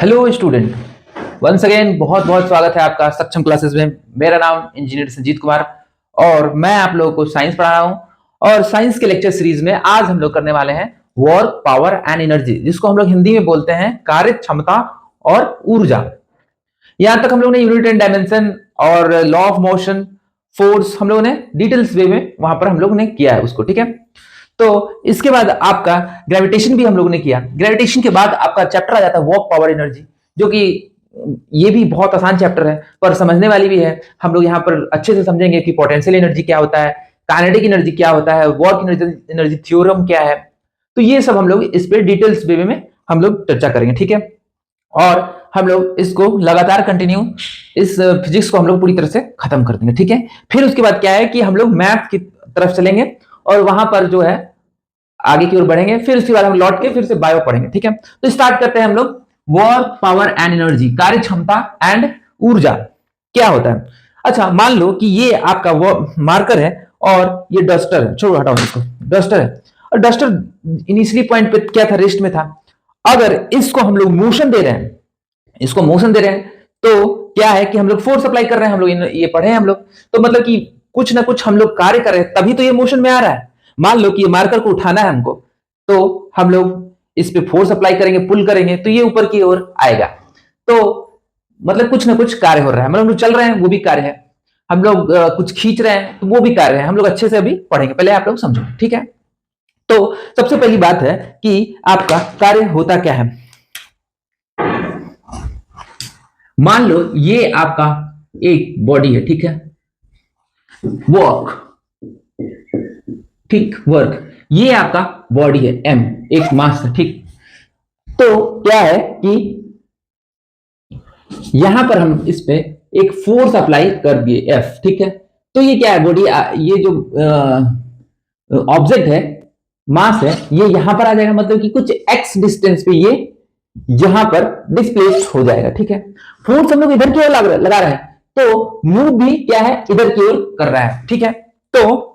Hello student, once again बहुत बहुत स्वागत है आपका सक्षम क्लासेस में। मेरा नाम इंजीनियर संजीत कुमार और मैं आप लोगों को साइंस पढ़ा रहा हूं। और साइंस के लेक्चर सीरीज में आज हम लोग करने वाले हैं वर्क, पावर एंड एनर्जी, जिसको हम लोग हिंदी में बोलते हैं कार्य क्षमता और ऊर्जा। यहां तक हम लोगों ने यूनिट एंड डायमेंशन और लॉ ऑफ मोशन, फोर्स हम लोगों ने डिटेल्स वे में वहां पर हम लोगों ने किया है उसको, ठीक है। तो इसके बाद आपका ग्रेविटेशन भी हम लोगों ने किया। ग्रेविटेशन के बाद आपका चैप्टर आ जाता है वर्क, पावर, एनर्जी, जो कि ये भी बहुत आसान चैप्टर है पर समझने वाली भी है। हम लोग यहाँ पर अच्छे से समझेंगे कि पोटेंशियल एनर्जी क्या होता है, काइनेटिक एनर्जी क्या होता है, वर्क एनर्जी थ्योरम क्या है। तो ये सब हम लोग इस पे डिटेल्स वे में हम लोग चर्चा करेंगे, ठीक है। और हम लोग इसको लगातार कंटिन्यू इस फिजिक्स को हम लोग पूरी तरह से खत्म कर देंगे, ठीक है। फिर उसके बाद क्या है कि हम लोग मैथ की तरफ चलेंगे और वहां पर जो है आगे की ओर बढ़ेंगे। फिर उसके बाद हम लौट के फिर से बायो पढ़ेंगे, ठीक है। तो स्टार्ट करते हैं हम लोग वर्क, पावर एंड एनर्जी, कार्य क्षमता एंड ऊर्जा क्या होता है। अच्छा, मान लो कि ये आपका वो मार्कर है और ये डस्टर है। छोड़ो, हटाओ इसको। डस्टर है और डस्टर इनिशियली पॉइंट पे क्या था, रेस्ट में था। अगर इसको हम लोग मोशन दे रहे हैं, इसको मोशन दे रहे हैं, तो क्या है कि हम लोग फोर्स अप्लाई कर रहे हैं। हम लोग ये पढ़े हैं हम लोग, तो मतलब कि कुछ ना कुछ हम लोग कार्य कर रहे हैं, तभी तो ये मोशन में आ रहा है। मान लो कि ये मार्कर को उठाना है हमको, तो हम लोग इस पे फोर्स अप्लाई करेंगे, पुल करेंगे, तो ये ऊपर की ओर आएगा। तो मतलब कुछ ना कुछ कार्य हो रहा है। मतलब हम लोग चल रहे हैं, वो भी कार्य है। हम लोग कुछ खींच रहे हैं, तो वो भी कार्य है। हम लोग अच्छे से अभी पढ़ेंगे, पहले आप लोग समझो, ठीक है। तो सबसे पहली बात है कि आपका कार्य होता क्या है। मान लो ये आपका एक बॉडी है, ठीक है। वर्क, ठीक, वर्क, ये आपका बॉडी है, एम, एक मास है, ठीक। तो क्या है कि यहां पर हम इस पे एक फोर्स अप्लाई कर दिए, एफ, ठीक है। तो ये क्या है, बॉडी, ये जो ऑब्जेक्ट है, मास है, ये यहां पर आ जाएगा। मतलब कि कुछ एक्स डिस्टेंस पे ये यहां पर डिस्प्लेस हो जाएगा, ठीक है। फोर्स हम लोग इधर की ओर लगा रहे हैं, तो मूव भी क्या है, इधर की ओर कर रहा है, ठीक है। तो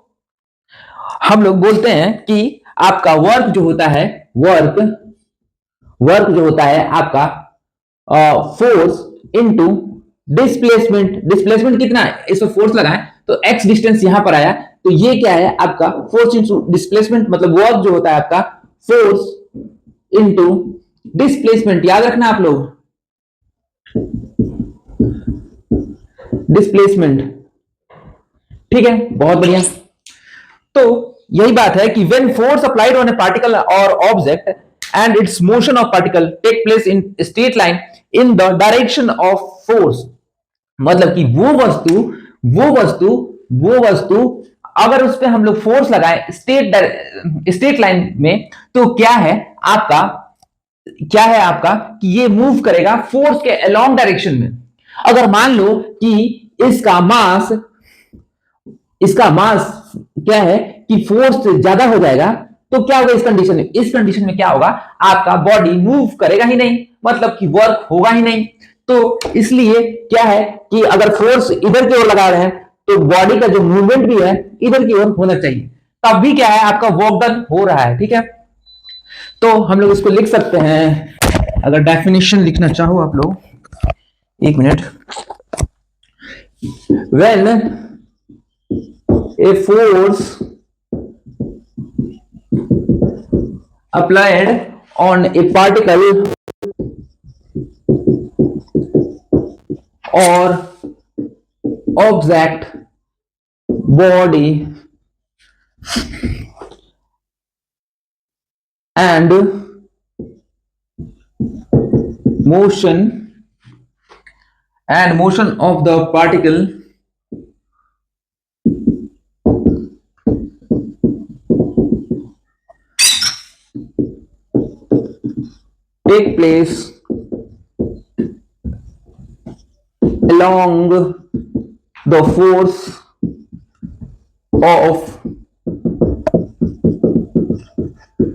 हम लोग बोलते हैं कि आपका वर्क जो होता है, वर्क वर्क जो होता है आपका फोर्स इनटू डिस्प्लेसमेंट। डिस्प्लेसमेंट कितना है, इसको फोर्स लगाएं तो एक्स डिस्टेंस यहां पर आया, तो ये क्या है आपका फोर्स इनटू डिस्प्लेसमेंट। मतलब वर्क जो होता है आपका फोर्स इनटू डिस्प्लेसमेंट। याद रखना आप लोग, डिस्प्लेसमेंट, ठीक है, बहुत बढ़िया। तो यही बात है कि when force applied on a particle or object and its motion of particle take place in straight line in the direction of force, मतलब कि वो वस्तु अगर उस पे हम लोग फोर्स लगाए स्ट्रेट लाइन में, तो क्या है आपका कि ये मूव करेगा फोर्स के अलोंग डायरेक्शन में। अगर मान लो कि इसका मास क्या है कि फोर्स से ज्यादा हो जाएगा, तो क्या होगा इस कंडीशन में क्या होगा, आपका बॉडी मूव करेगा ही नहीं, मतलब कि वर्क होगा ही नहीं। तो इसलिए क्या है कि अगर फोर्स इधर की ओर लगा रहे हैं, तो बॉडी का जो मूवमेंट भी है इधर की ओर होना चाहिए, तब भी क्या है आपका वर्क डन हो रहा है, ठीक है। तो हम लोग इसको लिख सकते हैं, अगर डेफिनेशन लिखना चाहो आप लोग, एक minute. When a force applied on a particle or object, body and motion of the particle take place along the force of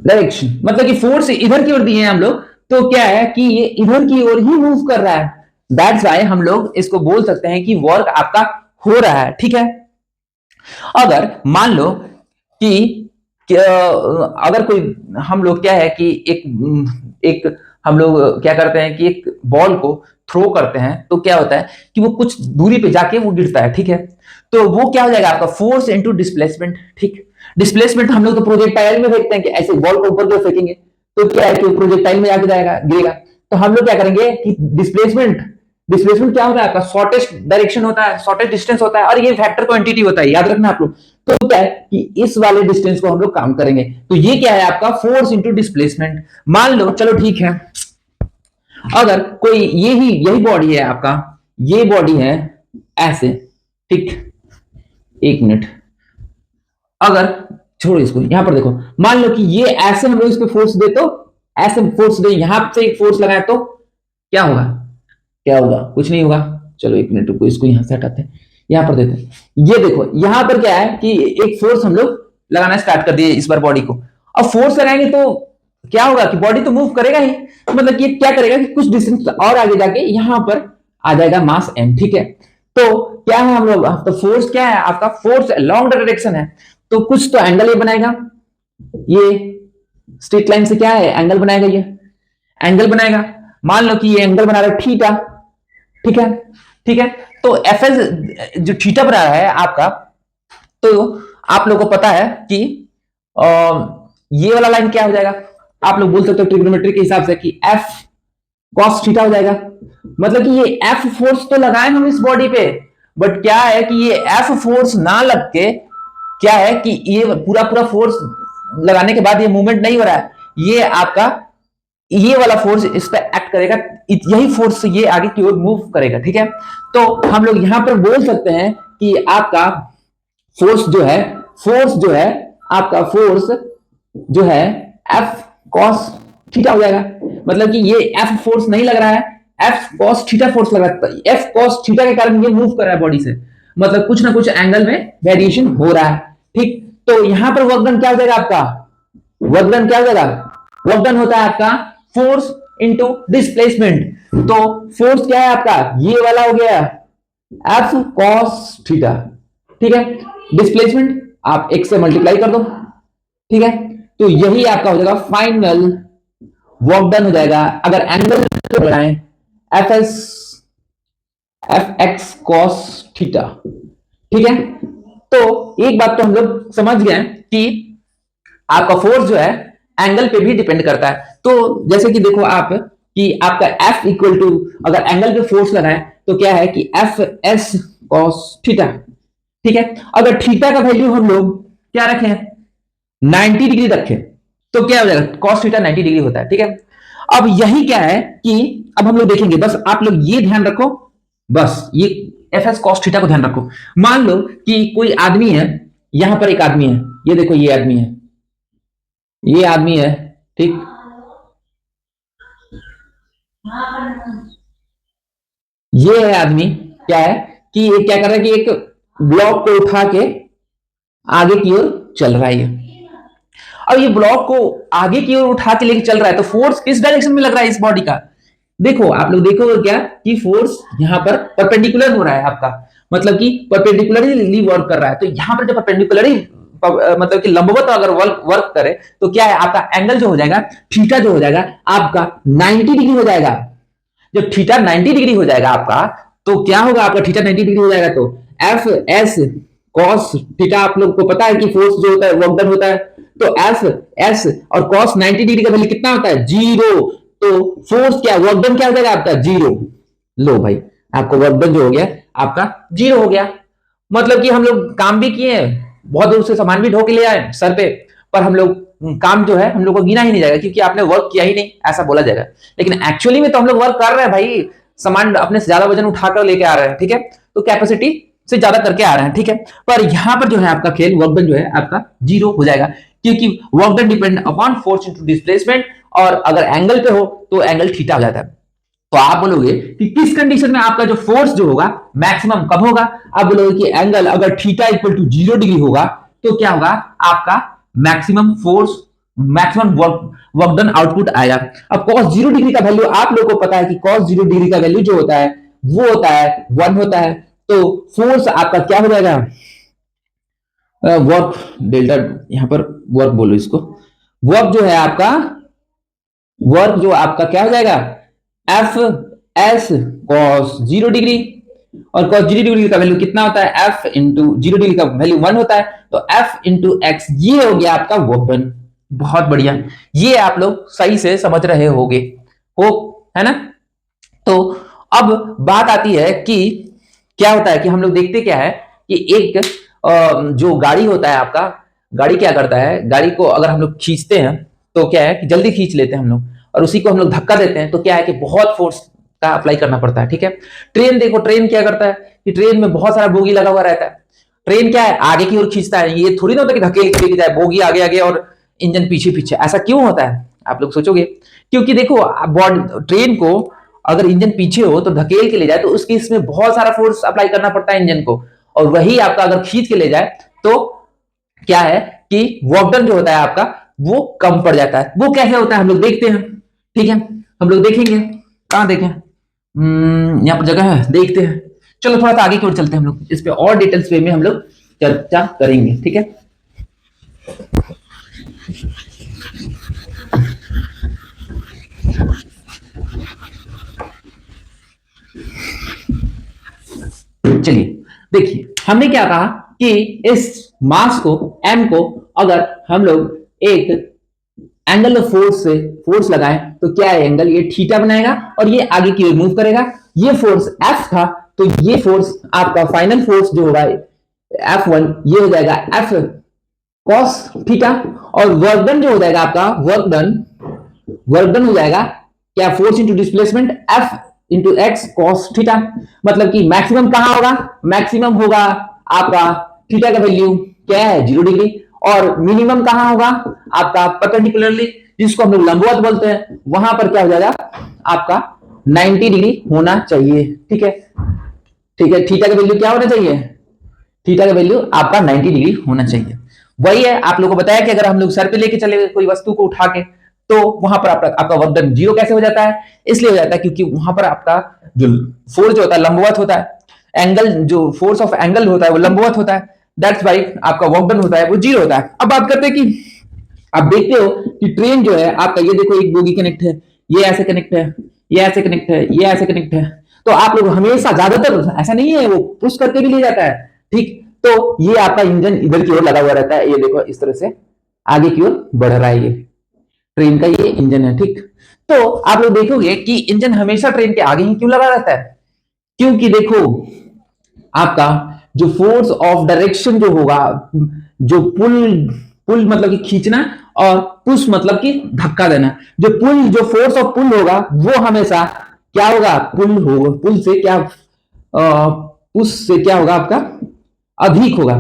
direction. मतलब कि फोर्स इधर की ओर दिए हैं हम लोग, तो क्या है कि ये इधर की ओर ही मूव कर रहा है। दैट्स व्हाई हम लोग इसको बोल सकते हैं कि वर्क आपका हो रहा है, ठीक है। अगर मान लो कि अगर कोई, हम लोग क्या है कि एक हम लोग क्या करते हैं कि एक बॉल को थ्रो करते हैं तो क्या होता है कि वो कुछ दूरी पे जाके वो गिरता है, ठीक है। तो वो क्या हो जाएगा आपका फोर्स इनटू डिस्प्लेसमेंट, ठीक। डिस्प्लेसमेंट हम लोग तो प्रोजेक्टाइल में फेंकते हैं कि ऐसे बॉल को ऊपर जो फेंकेंगे तो क्या है कि प्रोजेक्टाइल में जाके जाएगा, गिरेगा। तो हम लोग क्या करेंगे कि डिस्प्लेसमेंट, डिस्प्लेसमेंट क्या होता है आपका, शॉर्टेस्ट डायरेक्शन होता है, शॉर्टेस्ट डिस्टेंस होता है, और ये वेक्टर क्वांटिटी होता है, याद रखना आप लोग। तो क्या है कि इस वाले डिस्टेंस को हम लोग काउंट करेंगे। तो ये क्या है आपका फोर्स इंटू डिस्प्लेसमेंट। मान लो, चलो ठीक है, अगर कोई यही बॉडी है आपका, ये बॉडी है ऐसे, ठीक। एक मिनट, अगर छोड़ो इसको, यहां पर देखो, मान लो कि ये ऐसे हम लोग इस पे फोर्स दे, तो ऐसे फोर्स दे, यहां से एक फोर्स लगाए तो क्या होगा, क्या होगा, कुछ नहीं होगा। चलो एक मिनट रुको, इसको यहां से हटाते हैं, यहां पर देते हैं। ये देखो यहां पर क्या है कि एक फोर्स हम लोग लगाना स्टार्ट कर दिए इस बार बॉडी को। अब फोर्स लगाएंगे तो क्या होगा कि बॉडी तो मूव करेगा ही, तो मतलब ये क्या करेगा कि कुछ डिस्टेंस और आगे जाके यहां पर आ जाएगा मास एम, ठीक है। तो क्या है हम लोग, तो फोर्स क्या है आपका, फोर्स लॉन्ग डायरेक्शन है, तो कुछ तो एंगल ये बनाएगा, ये स्ट्रेट लाइन से क्या है एंगल बनाएगा, ये एंगल बनाएगा। मान लो कि ये एंगल बना रहा है थीटा, ठीक है, ठीक है। तो एफ एस जो थीटा बना रहा है आपका, तो आप लोगों को पता है कि आ, ये वाला लाइन क्या हो जाएगा, आप लोग बोल सकते हो ट्रिग्नोमेट्री के हिसाब से कि एफ कॉस थीटा हो जाएगा। मतलब कि ये एफ फोर्स तो लगाए हम इस बॉडी पे, बट क्या है कि ये एफ फोर्स ना लग के क्या है कि ये पूरा पूरा फोर्स लगाने के बाद ये मूवमेंट नहीं हो रहा है, ये आपका ये वाला फोर्स इस पे एक्ट करेगा, यही फोर्स ये आगे की ओर मूव करेगा, ठीक है। तो हम लोग यहां पर बोल सकते हैं कि आपका फोर्स जो है, फोर्स जो है आपका, फोर्स जो है एफ कॉस थीटा हो जाएगा। मतलब कि ये एफ फोर्स नहीं लग रहा है, एफ कॉस थीटा फोर्स लग रहा है, एफ कॉस थीटा के कारण ये मूव कर रहा है बॉडी से, मतलब कुछ ना कुछ एंगल में वेरिएशन हो रहा है, ठीक। तो यहां पर वर्क डन क्या हो जाएगा आपका, वर्क डन क्या हो जाएगा, वर्क डन होता है आपका फोर्स इंटू डिस्प्लेसमेंट। तो फोर्स क्या है आपका, ये वाला हो गया एफ कॉस थीटा, ठीक है। डिस्प्लेसमेंट आप एक से मल्टीप्लाई कर दो, ठीक है। तो यही आपका हो जाएगा फाइनल वर्क डन हो जाएगा। अगर एंगल लगाएं F S F x cos theta, ठीक है। तो एक बात तो हम लोग समझ गए कि आपका फोर्स जो है एंगल पे भी डिपेंड करता है। तो जैसे कि देखो आप कि आपका F इक्वल टू, अगर एंगल पे फोर्स लगाए तो क्या है कि एफ एस कॉस थीटा, ठीक है। अगर थीटा का वैल्यू हम लोग क्या रखें, 90 डिग्री रखें, तो क्या हो जाएगा, कॉस थीटा 90 डिग्री होता है, ठीक है। अब यही क्या है कि अब हम लोग देखेंगे, बस आप लोग ये ध्यान रखो, बस ये एफ एस कॉस थीटा को ध्यान रखो। मान लो कि कोई आदमी है, यहां पर एक आदमी है, ये देखो ये आदमी है, ये आदमी है, ठीक। ये है आदमी, क्या है कि ये क्या कर रहा है कि एक ब्लॉक को उठा के आगे की ओर चल रहा है। अब ये ब्लॉक को आगे की ओर उठा के लेके चल रहा है, तो फोर्स किस डायरेक्शन में लग रहा है इस बॉडी का, देखो आप लोग देखोगे क्या कि फोर्स यहां पर परपेंडिकुलर हो रहा है आपका, मतलब कि परपेंडिकुलरली वर्क कर रहा है। तो यहां पर जब परपेंडिकुलरली मतलब कि लंबवत अगर वर्क करे तो क्या है आपका एंगल जो हो जाएगा, थीटा जो हो जाएगा आपका 90 डिग्री हो जाएगा। जब थीटा 90 डिग्री हो जाएगा आपका, तो क्या होगा आपका, थीटा 90 डिग्री हो जाएगा तो एफ एस कॉस थीटा, आप लोग को पता है कि फोर्स जो होता है वर्क डन होता है, तो एफ एस और कॉस 90 डिग्री का वैल्यू कितना होता है, जीरो। तो फोर्स क्या, वर्क डन क्या हो जाएगा आपका, जीरो। लो भाई, आपको वर्क डन जो हो गया आपका जीरो हो गया। मतलब कि हम लोग काम भी किए, बहुत दूर से सामान भी ढो के ले आए सर पे, पर हम लोग काम जो है हम लोग को गिना ही नहीं जाएगा क्योंकि आपने वर्क किया ही नहीं, ऐसा बोला जाएगा। लेकिन एक्चुअली में तो हम लोग वर्क कर रहे हैं भाई, सामान अपने से ज्यादा वजन उठाकर लेके आ रहे हैं, ठीक है। तो कैपेसिटी से ज्यादा करके आ रहे हैं, ठीक है। पर यहां पर जो है आपका खेल, वर्क डन जो है आपका जीरो हो जाएगा, क्योंकि work done depend upon force into displacement, और अगर एंगल पे हो तो एंगल थीटा हो जाता है। तो आप बोलोगे कि किस कंडीशन में आपका जो फोर्स जो होगा मैक्सिमम कब होगा, आप बोलोगे कि एंगल अगर थीटा इक्वल टू 0 डिग्री होगा तो क्या होगा आपका maximum force, maximum work done output आएगा। अब cos 0 डिग्री का वैल्यू आप लोगों को पता है कि cos 0 डिग्री का वैल्यू जो होता है वो होता है 1 होता है। तो फोर्स आपका क्या हो जाएगा, वर्क डेल्टा, यहां पर वर्क बोलो इसको, वर्क जो है आपका वर्क जो आपका क्या हो जाएगा, एफ एस कॉस 0 डिग्री, और cos 0 डिग्री का वैल्यू कितना होता है, f इंटू 0 डिग्री का वैल्यू 1 होता है, तो f इंटू एक्स, ये हो गया आपका वर्क डन। बहुत बढ़िया, ये आप लोग सही से समझ रहे होगे, हो, है ना। तो अब बात आती है कि क्या होता है कि हम लोग देखते क्या है कि एक जो गाड़ी होता है आपका, गाड़ी क्या करता है, गाड़ी को अगर हम लोग खींचते हैं तो क्या है कि जल्दी खींच लेते हैं हम लोग, और उसी को हम लोग धक्का देते हैं तो क्या है कि बहुत फोर्स का अप्लाई करना पड़ता है, ठीक है। ट्रेन देखो, ट्रेन क्या करता है कि ट्रेन में बहुत सारा बोगी लगा हुआ रहता है, ट्रेन क्या है आगे की ओर खींचता है, ये थोड़ी ना होता कि धकेल के लेके जाए, बोगी आगे आगे और इंजन पीछे पीछे, ऐसा क्यों होता है आप लोग सोचोगे, क्योंकि देखो ट्रेन को अगर इंजन पीछे हो तो धकेल के ले जाए तो उस केस में बहुत सारा फोर्स अप्लाई करना पड़ता है इंजन को, और वही आपका अगर खींच के ले जाए तो क्या है कि वर्क डन जो होता है आपका वो कम पड़ जाता है। वो कैसे होता है हम लोग देखते हैं, ठीक है, हम लोग देखेंगे, कहां देखें, यहाँ पर जगह है, देखते हैं। चलो थोड़ा सा आगे की ओर चलते हैं, हम लोग इस पे और डिटेल्स वे में हम लोग चर्चा करेंगे, ठीक है। चलिए देखिए, हमने क्या कहा कि इस मास को m को अगर हम लोग एक एंगल ऑफ फोर्स से फोर्स लगाएं तो क्या है एंगल, ये थीटा बनाएगा और ये आगे की ओर मूव करेगा। ये फोर्स F था, तो ये फोर्स आपका फाइनल फोर्स जो होगा F1, ये हो जाएगा F cos थीटा, और वर्क डन जो हो जाएगा आपका वर्क डन हो जाएगा क्या, force into displacement F into x cos theta. मतलब कि मैक्सिमम कहां होगा, मैक्सिमम होगा आपका थीटा का वैल्यू क्या है 0 डिग्री, और मिनिमम कहां होगा आपका परपेंडिकुलरली, जिसको हम लोग लंबवत बोलते हैं, वहां पर क्या हो जाएगा आपका 90 डिग्री होना चाहिए, ठीक है। ठीक है, थीटा का वैल्यू क्या होना चाहिए, थीटा का वैल्यू आपका 90 डिग्री होना चाहिए। वही है आप लोगों को बताया कि अगर हम लोग सर पे लेके चले कोई वस्तु को उठा के तो वहां पर आपका वर्क डन 0 कैसे हो जाता है, इसलिए हो जाता है क्योंकि वहां पर आपका जो फोर्स जो होता है लंबवत होता है, एंगल जो फोर्स ऑफ एंगल होता है वो लंबवत होता है, दैट्स वाई आपका वर्क डन होता है वो 0 होता है। अब बात करते हैं कि आप देखते हो कि ट्रेन जो है आपका, ये देखो एक बोगी कनेक्ट है, ये ऐसे कनेक्ट है, ये ऐसे कनेक्ट है, ये ऐसे कनेक्ट है, तो आप लोग हमेशा, ज्यादातर ऐसा नहीं है, वो पुश करके भी ले जाता है, ठीक। तो ये आपका इंजन इधर की ओर लगा हुआ रहता है, ये देखो इस तरह से आगे की ओर बढ़ रहा है, ये ट्रेन का ये इंजन है, ठीक। तो आप लोग देखोगे कि इंजन हमेशा ट्रेन के आगे ही क्यों लगा रहता है, क्योंकि देखो आपका जो फोर्स ऑफ डायरेक्शन जो होगा, जो पुल, पुल मतलब कि खींचना, और पुश मतलब कि धक्का देना, जो पुल, जो फोर्स ऑफ पुल होगा वो हमेशा क्या होगा, पुल होगा, पुल से क्या, पुश से क्या होगा आपका अधिक होगा।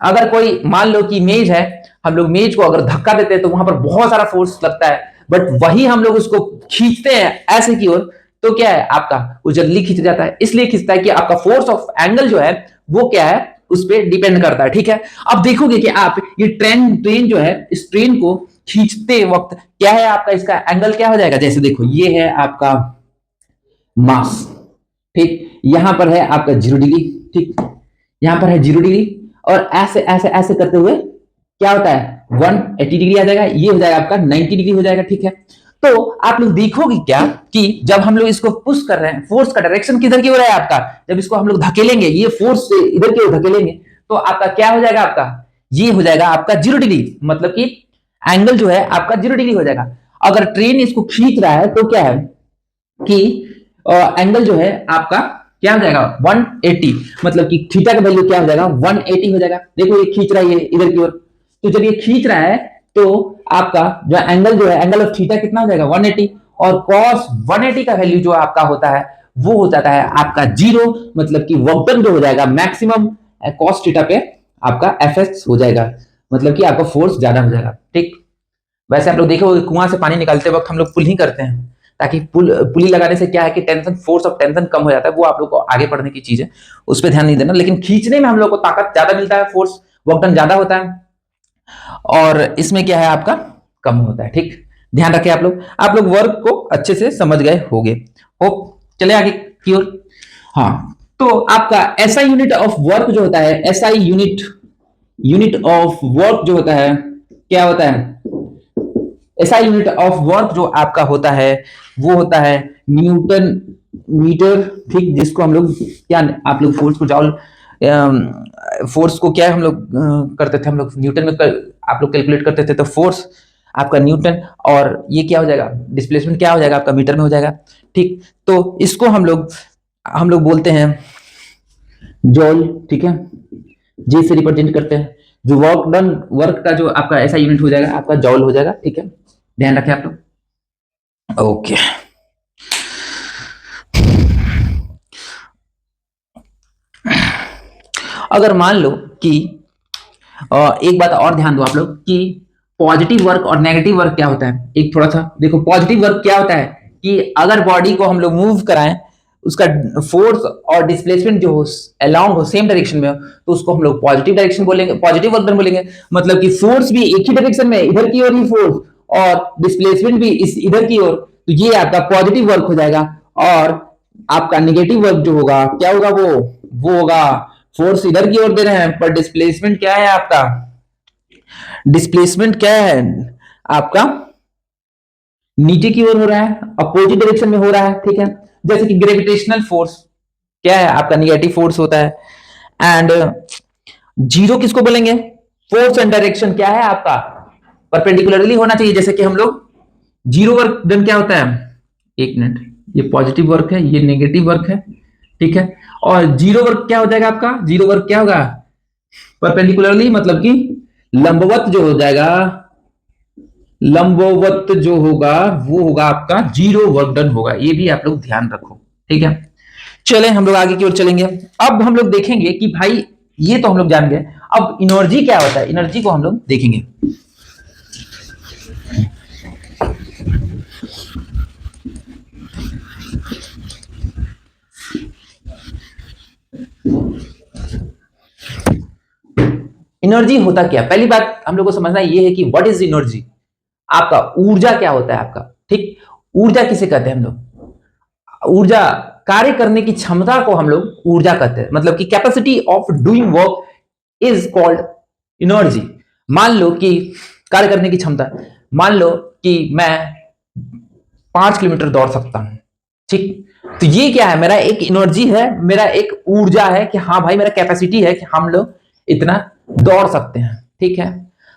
अगर कोई मान लो कि मेज है, हम लोग मेज को अगर धक्का देते हैं तो वहां पर बहुत सारा फोर्स लगता है, बट वही हम लोग उसको खींचते हैं ऐसे की ओर तो क्या है आपका वो जल्दी खींच जाता है, इसलिए खींचता है कि आपका फोर्स ऑफ एंगल जो है वो क्या है उस पर डिपेंड करता है, ठीक है। अब देखोगे कि आप ये ट्रेन ट्रेन जो है इस ट्रेन को खींचते वक्त क्या है आपका, इसका एंगल क्या हो जाएगा, जैसे देखो ये है आपका मास, ठीक, यहां पर है आपका 0 डिग्री, ठीक, यहां पर है 0 डिग्री, और ऐसे ऐसे ऐसे करते हुए क्या होता है 180 डिग्री आ जाएगा, ये हो जाएगा आपका 90 डिग्री हो जाएगा, ठीक है। तो आप लोग देखोगे क्या कि जब हम लोग इसको पुश कर रहे हैं, फोर्स का डायरेक्शन किधर की हो रहा है आपका, जब इसको हम लोग धकेलेंगे, ये फोर्स से इधर की ओर धकेलेंगे तो आपका क्या हो जाएगा, आपका ये हो जाएगा आपका 0 डिग्री, मतलब कि एंगल जो है आपका 0 डिग्री हो जाएगा। अगर ट्रेन इसको खींच रहा है तो क्या है कि एंगल जो है आपका क्या हो जाएगा 180, मतलब कि थीटा का वैल्यू क्या हो जाएगा 180 हो जाएगा। देखो ये खींच रहा है ये इधर की ओर, तो जब ये खींच रहा है तो आपका जो एंगल जो है, एंगल ऑफ थीटा कितना हो जाएगा 180, और cos 180 का वैल्यू जो आपका होता है वो हो जाता है आपका 0, मतलब कि वर्क डन जो हो जाएगा मैक्सिमम cos थीटा पे आपका एफ हो जाएगा, मतलब कि आपका फोर्स ज्यादा हो जाएगा, ठीक। वैसे आप लोग देखो कुआं से पानी निकालते वक्त हम लोग पुल ही करते हैं, ताकि पुली लगाने से क्या है कि टेंशन, फोर्स ऑफ टेंशन कम हो जाता है, वो आप लोग को आगे पढ़ने की चीज है, उस पर ध्यान नहीं देना, लेकिन खींचने में हम लोग को ताकत ज्यादा मिलता है, फोर्स वर्क डन ज्यादा होता है, और इसमें क्या है आपका कम होता है, ठीक। ध्यान रखें आप लोग वर्क को अच्छे से समझ गए होंगे, होप। चले आगे की ओर। हाँ, तो आपका एसआई यूनिट ऑफ वर्क जो होता है, SI unit, unit of work जो होता है क्या होता है, ऐसा यूनिट ऑफ वर्क जो आपका होता है वो होता है न्यूटन मीटर, ठीक, जिसको हम लोग क्या, आप लोग फोर्स को जॉल, फोर्स को क्या हम लोग करते थे, हम लोग न्यूटन में आप लोग कैलकुलेट करते थे, तो फोर्स आपका न्यूटन, और ये क्या हो जाएगा, डिस्प्लेसमेंट क्या हो जाएगा आपका मीटर में हो जाएगा, ठीक। तो इसको हम लोग बोलते हैं जॉल, ठीक है, जे से रिप्रेजेंट करते हैं। जो वर्क डन, वर्क का जो आपका ऐसा यूनिट हो जाएगा आपका जॉल हो जाएगा, ठीक है, ध्यान रखें आप लोग। ओके, अगर मान लो कि एक बात और ध्यान दो आप लोग कि पॉजिटिव वर्क और नेगेटिव वर्क क्या होता है, एक थोड़ा सा देखो। पॉजिटिव वर्क क्या होता है कि अगर बॉडी को हम लोग मूव कराएं, उसका फोर्स और डिस्प्लेसमेंट जो हो अलोंग हो, सेम डायरेक्शन में हो, तो उसको हम लोग पॉजिटिव डायरेक्शन बोलेंगे, पॉजिटिव वर्क डन बोलेंगे। मतलब कि फोर्स भी एक ही डायरेक्शन में, इधर की ओर ही फोर्स, और डिस्प्लेसमेंट भी इस इधर की ओर, तो ये आपका पॉजिटिव वर्क हो जाएगा। और आपका नेगेटिव वर्क जो होगा क्या होगा, वो होगा फोर्स इधर की ओर दे रहे हैं, पर डिस्प्लेसमेंट क्या है आपका, डिस्प्लेसमेंट क्या है आपका, नीचे की ओर हो रहा है, अपोजिट डायरेक्शन में हो रहा है, ठीक है। जैसे कि ग्रेविटेशनल फोर्स क्या है आपका, निगेटिव फोर्स होता है। एंड जीरो किसको बोलेंगे, फोर्स एंड डायरेक्शन क्या है आपका, परपेंडिकुलरली होना चाहिए। जैसे कि हम लोग जीरो वर्क डन क्या होता है, एक मिनट, ये पॉजिटिव वर्क है, ये नेगेटिव वर्क है, ठीक है। और जीरो वर्क क्या हो जाएगा आपका, जीरो वर्क क्या होगा, परपेंडिकुलरली, मतलब कि लंबवत जो हो जाएगा, लंबवत जो होगा वो होगा आपका जीरो वर्क डन होगा। ये भी आप लोग ध्यान रखो, ठीक है। चले हम लोग आगे की ओर चलेंगे। अब हम लोग देखेंगे कि भाई ये तो हम लोग जान गए, अब एनर्जी क्या होता है, एनर्जी को हम लोग देखेंगे। एनर्जी होता क्या, पहली बात हम लोग को समझना ये है कि व्हाट इज एनर्जी, आपका ऊर्जा क्या होता है आपका, ठीक। ऊर्जा किसे कहते हैं हम लोग, ऊर्जा, कार्य करने की क्षमता को हम लोग ऊर्जा कहते हैं, मतलब कि capacity of doing work is called energy. मान लो कि कार्य करने की क्षमता, मान लो कि मैं 5 किलोमीटर दौड़ सकता हूं, ठीक। तो ये क्या है, मेरा एक एनर्जी है, मेरा एक ऊर्जा है कि हाँ भाई मेरा कैपेसिटी है कि हम लोग इतना दौड़ सकते हैं, ठीक है।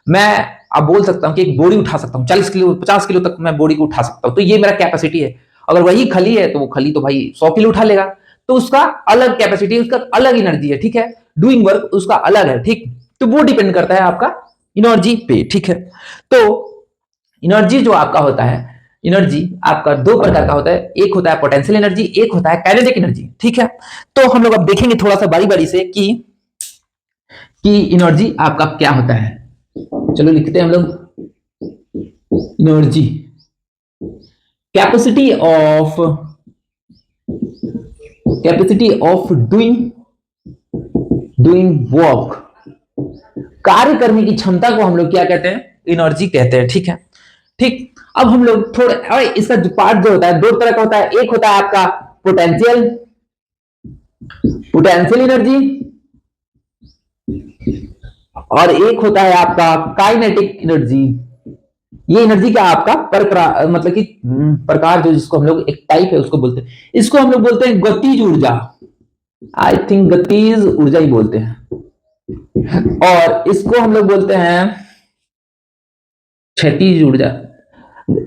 मैं अब बोल सकता हूं कि एक बोरी उठा सकता हूं, 40 किलो 50 किलो तक मैं बोरी को उठा सकता हूं, तो ये मेरा कैपेसिटी है। अगर वही खली है तो वो खली तो भाई 100 किलो उठा लेगा, तो उसका अलग कैपेसिटी है, उसका अलग एनर्जी है, ठीक है। डूइंग वर्क उसका अलग है, ठीक। तो वो डिपेंड करता है आपका एनर्जी पे, ठीक है। तो एनर्जी जो आपका होता है, एनर्जी आपका दो प्रकार का होता है, एक होता है पोटेंशियल एनर्जी, एक होता है काइनेटिक एनर्जी, ठीक है। तो हम लोग अब देखेंगे थोड़ा सा बारी बारी से कि एनर्जी आपका क्या होता है। चलो लिखते हैं हम लोग, energy, capacity of, capacity of doing work, कार्य करने की क्षमता को हम लोग क्या कहते हैं, एनर्जी कहते हैं, ठीक है। ठीक, अब हम लोग थोड़े, और इसका जो पार्ट जो होता है दो तरह का होता है, एक होता है आपका पोटेंशियल, पोटेंशियल एनर्जी, और एक होता है आपका काइनेटिक एनर्जी। ये एनर्जी का आपका मतलब कि प्रकार जो, जिसको हम लोग एक टाइप है उसको बोलते हैं, इसको हम लोग बोलते हैं गतिज ऊर्जा। आई थिंक गतिज ऊर्जा ही बोलते हैं, और इसको हम लोग बोलते हैं क्षैतिज ऊर्जा।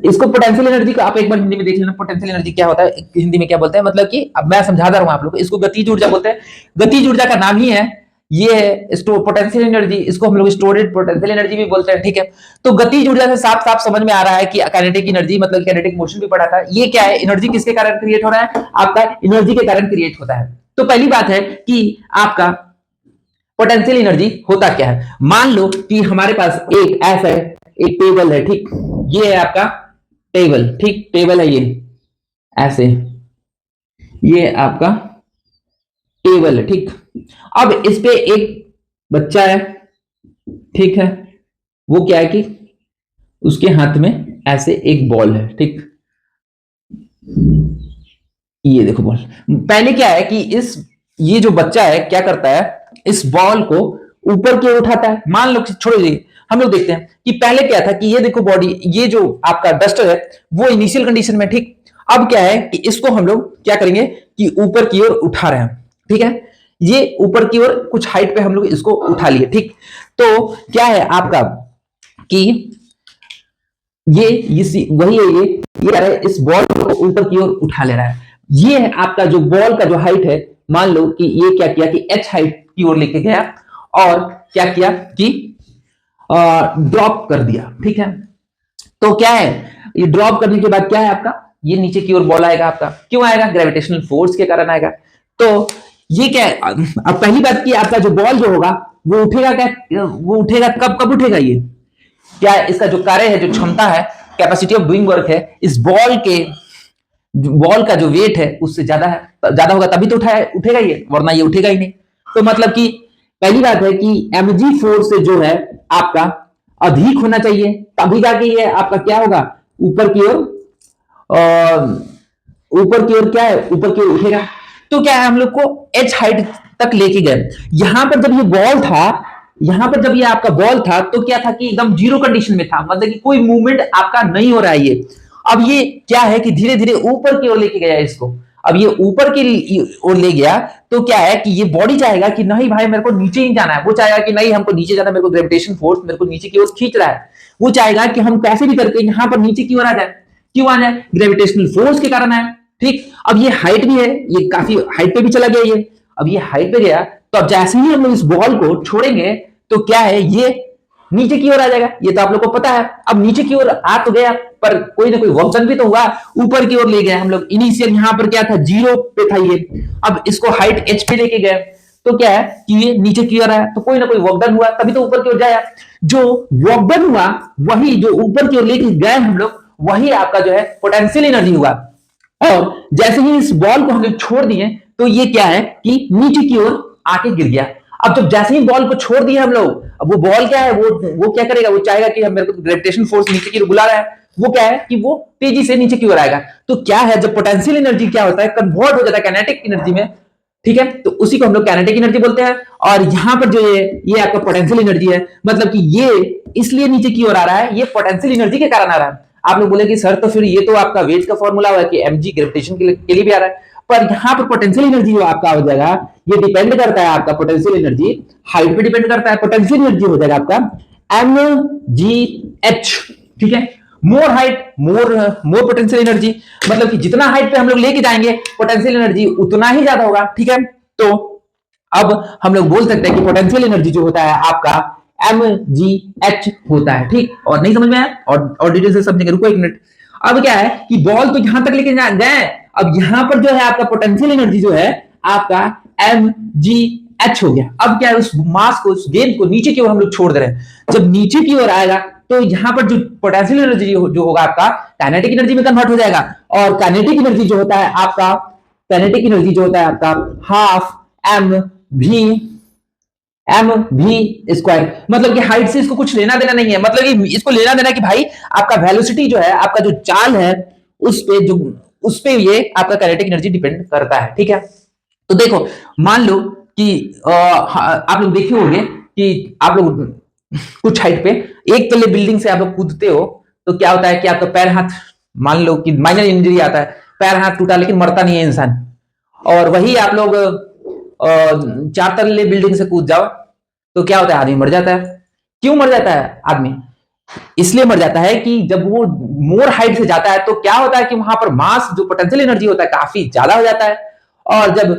इसको पोटेंशियल एनर्जी का आप एक बार हिंदी में देख लेना, पोटेंशियल एनर्जी क्या होता है हिंदी में क्या बोलते हैं, मतलब कि अब मैं समझा रहा हूं आप लोग को। इसको गतिज ऊर्जा बोलते हैं, गतिज ऊर्जा का नाम ही है ये है पोटेंशियल एनर्जी, इसको हम लोग स्टोरेड पोटेंशियल एनर्जी भी बोलते हैं, ठीक है। तो गतिज ऊर्जा से साफ साफ समझ में आ रहा है कि काइनेटिक एनर्जी मतलब काइनेटिक मोशन भी पढ़ा था, ये क्या है, एनर्जी किसके कारण क्रिएट हो रहा है, आपका एनर्जी के कारण क्रिएट होता है। तो पहली बात है कि आपका पोटेंशियल एनर्जी होता क्या है। मान लो कि हमारे पास एक ऐसा है, एक टेबल है, ठीक, ये है आपका टेबल, ठीक, टेबल है ये ऐसे, ये आपका टेबल है, ठीक। अब इस पे एक बच्चा है, ठीक है, वो क्या है कि उसके हाथ में ऐसे एक बॉल है, ठीक, ये देखो बॉल। पहले क्या है कि ये जो बच्चा है क्या करता है, इस बॉल को ऊपर की ओर उठाता है। मान लो, छोड़ो ये, हम लोग देखते हैं कि पहले क्या था कि ये देखो बॉडी, ये जो आपका डस्टर है वो इनिशियल कंडीशन में, ठीक। अब क्या है कि इसको हम लोग क्या करेंगे कि ऊपर की ओर उठा रहे हैं, ठीक है। ये ऊपर की ओर कुछ हाइट पे हम लोग इसको उठा लिए, ठीक। तो क्या है आपका कि ये वही है, ये कह रहा है इस बॉल को ऊपर की ओर उठा ले रहा है। ये है आपका जो बॉल का जो हाइट है, मान लो कि ये क्या किया कि एच हाइट की ओर लेके गया और क्या किया कि ड्रॉप कर दिया, ठीक है। तो क्या है, ये ड्रॉप करने के बाद क्या है आपका, ये नीचे की ओर बॉल आएगा आपका, क्यों आएगा, ग्रेविटेशनल फोर्स के कारण आएगा। तो ये क्या है, अब पहली बात की आपका जो बॉल जो होगा वो उठेगा, क्या वो उठेगा, कब कब उठेगा, ये क्या है, इसका जो कार्य है, जो क्षमता है, कैपेसिटी ऑफ डूइंग वर्क है, इस बॉल का जो वेट है उससे ज्यादा है, ज्यादा होगा तभी तो उठेगा ये, वरना ये उठेगा ही नहीं। तो मतलब कि पहली बात है कि mg फोर्स से जो है आपका अधिक होना चाहिए, तभी जाके ये आपका क्या होगा, ऊपर की ओर, ऊपर की ओर क्या है, ऊपर की ओर उठेगा। तो क्या है, हम लोग को h हाइट तक लेके गए। यहां पर जब ये बॉल था, यहां पर जब ये आपका बॉल था तो क्या था कि एकदम जीरो कंडीशन में था, मतलब कि कोई मूवमेंट आपका नहीं हो रहा है ये। अब ये क्या है कि धीरे धीरे ऊपर की ओर लेके गया इसको। अब ये ऊपर की ओर ले गया तो क्या है कि ये बॉडी चाहेगा कि नहीं भाई मेरे को नीचे ही जाना है, वो चाहेगा कि नहीं हमको नीचे जाना है, मेरे को ग्रेविटेशन फोर्स मेरे को नीचे की ओर खींच रहा है। वो चाहेगा कि हम कैसे भी करके यहां पर नीचे की ओर आ जाए। क्यों आ जाए, ग्रेविटेशनल फोर्स के कारण आए, ठीक। अब ये हाइट भी है, ये काफी हाइट पे भी चला गया ये। अब ये हाइट पे गया तो अब जैसे ही हम लोग इस बॉल को छोड़ेंगे तो क्या है, ये नीचे की ओर आ जाएगा, ये तो आप लोग को पता है। अब नीचे की ओर आ तो गया पर कोई ना कोई वर्क डन भी तो हुआ, ऊपर की ओर ले गए हम लोग। इनिशियल यहां पर क्या था, जीरो पे था ये, अब इसको हाइट एच पे लेके गए तो क्या है कि ये नीचे की ओर आया, तो कोई ना कोई वर्क डन हुआ तभी तो ऊपर की ओर जाया। जो वर्क डन हुआ वही जो ऊपर की ओर लेके गए हम लोग, वही आपका जो है पोटेंशियल एनर्जी हुआ। और जैसे ही इस बॉल को हम लोग छोड़ दिए तो ये क्या है कि नीचे की ओर आके गिर गया। अब जब जैसे ही बॉल को छोड़ दिया हम लोग, अब वो बॉल क्या है, वो क्या करेगा, वो चाहेगा कि हम मेरे को ग्रेविटेशन फोर्स नीचे की ओर बुला रहा है, वो क्या है कि वो तेजी से नीचे की ओर आएगा। तो क्या है, जब पोटेंशियल एनर्जी क्या होता है, कन्वर्ट हो जाता है काइनेटिक एनर्जी में, ठीक है। तो उसी को हम लोग काइनेटिक एनर्जी बोलते हैं। और यहां पर जो ये आपका पोटेंशियल एनर्जी है, मतलब कि ये इसलिए नीचे की ओर आ रहा है, ये पोटेंशियल एनर्जी के कारण आ रहा है। आप लोग बोले कि सर तो फिर ये तो आपका वेट का फॉर्मूला हुआ कि mg ग्रेविटेशन के लिए भी आ रहा है, पर यहां पर पोटेंशियल एनर्जी जो आपका हो जाएगा, ये डिपेंड करता है आपका पोटेंशियल एनर्जी हाइट पे डिपेंड करता है। पोटेंशियल एनर्जी हो जाएगा आपका mgh, ठीक है। मोर हाइट मोर पोटेंशियल एनर्जी, मतलब कि जितना हाइट पे हम लोग लेके जाएंगे पोटेंशियल एनर्जी उतना ही ज्यादा होगा, ठीक है। तो अब हम लोग बोल सकते हैं कि पोटेंशियल एनर्जी जो होता है आपका mgh होता है, ठीक। और नहीं समझ में आया, और डिटेल से समझेंगे, रुको एक मिनट। अब क्या है कि बॉल तो यहां तक लेके गए, अब यहां पर जो है आपका पोटेंशियल एनर्जी जो है आपका mgh हो गया। अब क्या है, उस मास को, उस गेंद को नीचे की ओर हम लोग छोड़ दे रहे हैं। जब नीचे की ओर आएगा तो यहां पर जो पोटेंशियल एनर्जी जो होगा आपका काइनेटिक एनर्जी में कन्वर्ट हो जाएगा। और काइनेटिक एनर्जी जो होता है आपका, काइनेटिक एनर्जी जो होता है आपका हाफ mv स्क्वायर, मतलब कि हाइट से इसको कुछ लेना देना नहीं है, मतलब कि इसको लेना देना कि भाई आपका वेलोसिटी जो है, आपका जो चाल है, उस पे ये आपका काइनेटिक एनर्जी डिपेंड करता है, ठीक है। तो देखो मान लो कि आप लोग देखे होंगे कि आप लोग कुछ हाइट पे एक तले बिल्डिंग से आप लोग कूदते हो तो क्या होता है कि आपका पैर हाथ, मान लो कि माइनर इंजरी आता है, पैर हाथ टूटा लेकिन मरता नहीं है इंसान। और वही आप लोग 4 तल्ले बिल्डिंग से कूद जाओ तो क्या होता है, आदमी मर जाता है। क्यों मर जाता है आदमी, इसलिए मर जाता है कि जब वो मोर हाइट से जाता है तो क्या होता है कि वहां पर मास जो पोटेंशियल एनर्जी होता है काफी ज्यादा हो जाता है। और जब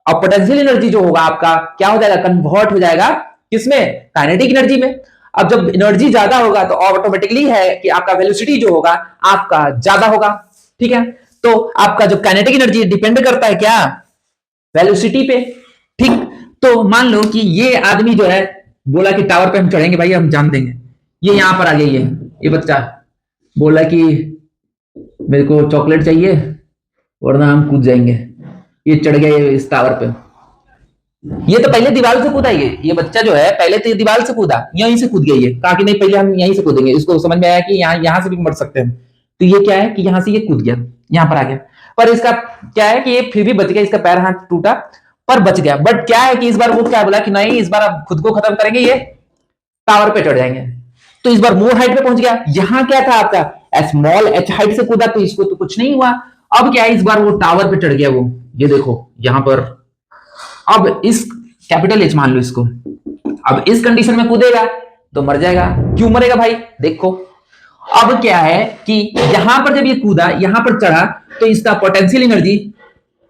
अब पोटेंशियल एनर्जी जो होगा आपका क्या हो जाएगा, कन्वर्ट हो जाएगा किसमें, काइनेटिक एनर्जी में। अब जब एनर्जी ज्यादा होगा तो ऑटोमेटिकली है कि आपका वेलोसिटी जो होगा आपका ज्यादा होगा, ठीक है। तो आपका जो काइनेटिक एनर्जी डिपेंड करता है क्या, वेलोसिटी पे, ठीक। तो मान लो कि ये आदमी जो है बोला कि टावर पे हम चढ़ेंगे भाई, हम जान देंगे। ये यहां पर आ गई है, ये बच्चा बोला कि मेरे को चॉकलेट चाहिए वरना हम कूद जाएंगे। ये चढ़ गया इस टावर पे। ये तो पहले दीवार से कूदा, ये बच्चा जो है पहले तो दीवार से कूदा, यहीं से कूद गई है, कहा कि नहीं पहले हम यहीं से कूदेंगे। इसको समझ में आया कि यहां से भी मर सकते हैं, तो ये क्या है कि यहां से ये कूद गया, यहां पर आ गया। पर इसका क्या है कि ये फिर भी बच गया, इसका पैर हाथ टूटा, पर बच गया। बट क्या है कि इस बार वो क्या बोला कि नहीं, इस बार आप खुद को खत्म करेंगे, ये टावर पे चढ़ जाएंगे। तो इस बार मोर हाइट पे पहुंच गया। यहां क्या था आपका स्मॉल एच हाइट से कूदा, तो इसको तो कुछ नहीं हुआ। अब क्या है, इस बार वो टावर पे चढ़ गया वो, ये देखो यहां पर। अब इस कैपिटल एच मान लो इसको, अब इस कंडीशन में कूदेगा तो मर जाएगा। क्यों मरेगा भाई, देखो अब क्या है कि यहां पर जब ये कूदा, यहां पर चढ़ा, तो इसका पोटेंशियल एनर्जी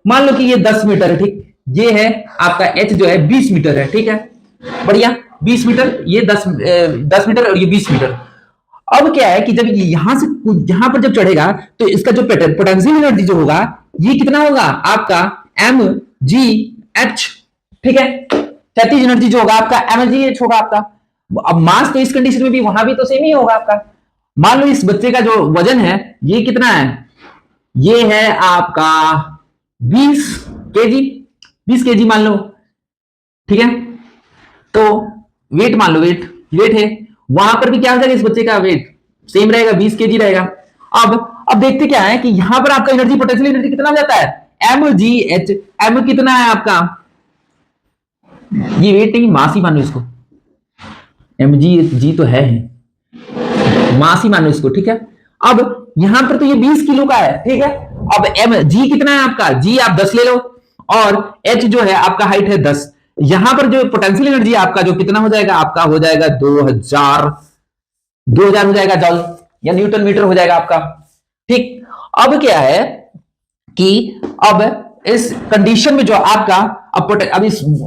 मान लो कि ये 10 मीटर है, ठीक, ये है आपका एच जो है 20 मीटर है, ठीक है, बढ़िया, 20 मीटर, ये 10 मीटर और ये 20 मीटर। अब क्या है कि जब ये यहां से यहां पर जब चढ़ेगा, तो इसका जो पोटेंशियल एनर्जी जो होगा, ये कितना होगा आपका एम जी एच, ठीक है, क्षैतिज एनर्जी जो होगा आपका एम जी एच होगा आपका। अब मास तो इस कंडीशन में भी वहां भी तो सेम ही होगा आपका। मान लो इस बच्चे का जो वजन है ये कितना है, ये है आपका 20 केजी, 20 केजी मान लो, ठीक है। तो वेट मान लो, वेट है, वहां पर भी क्या हो जाएगा, इस बच्चे का वेट सेम रहेगा, 20 केजी रहेगा। अब देखते क्या है कि यहां पर आपका एनर्जी, पोटेंशियल एनर्जी कितना हो जाता है, एम जी एच। एम कितना है आपका, ये वेट नहीं, मास ही मान लो इसको, एम जी तो है, मास ही मान लो इसको, ठीक है। अब यहां पर तो ये 20 किलो का है, ठीक है। अब एम जी कितना है आपका, जी आप 10 ले लो, और एच जो है आपका हाइट है 10। यहां पर जो पोटेंशियल एनर्जी आपका जो कितना हो जाएगा, आपका हो जाएगा 2000 हो जाएगा जॉल या न्यूटन मीटर हो जाएगा आपका, ठीक। अब क्या है कि अब इस कंडीशन में जो आपका अब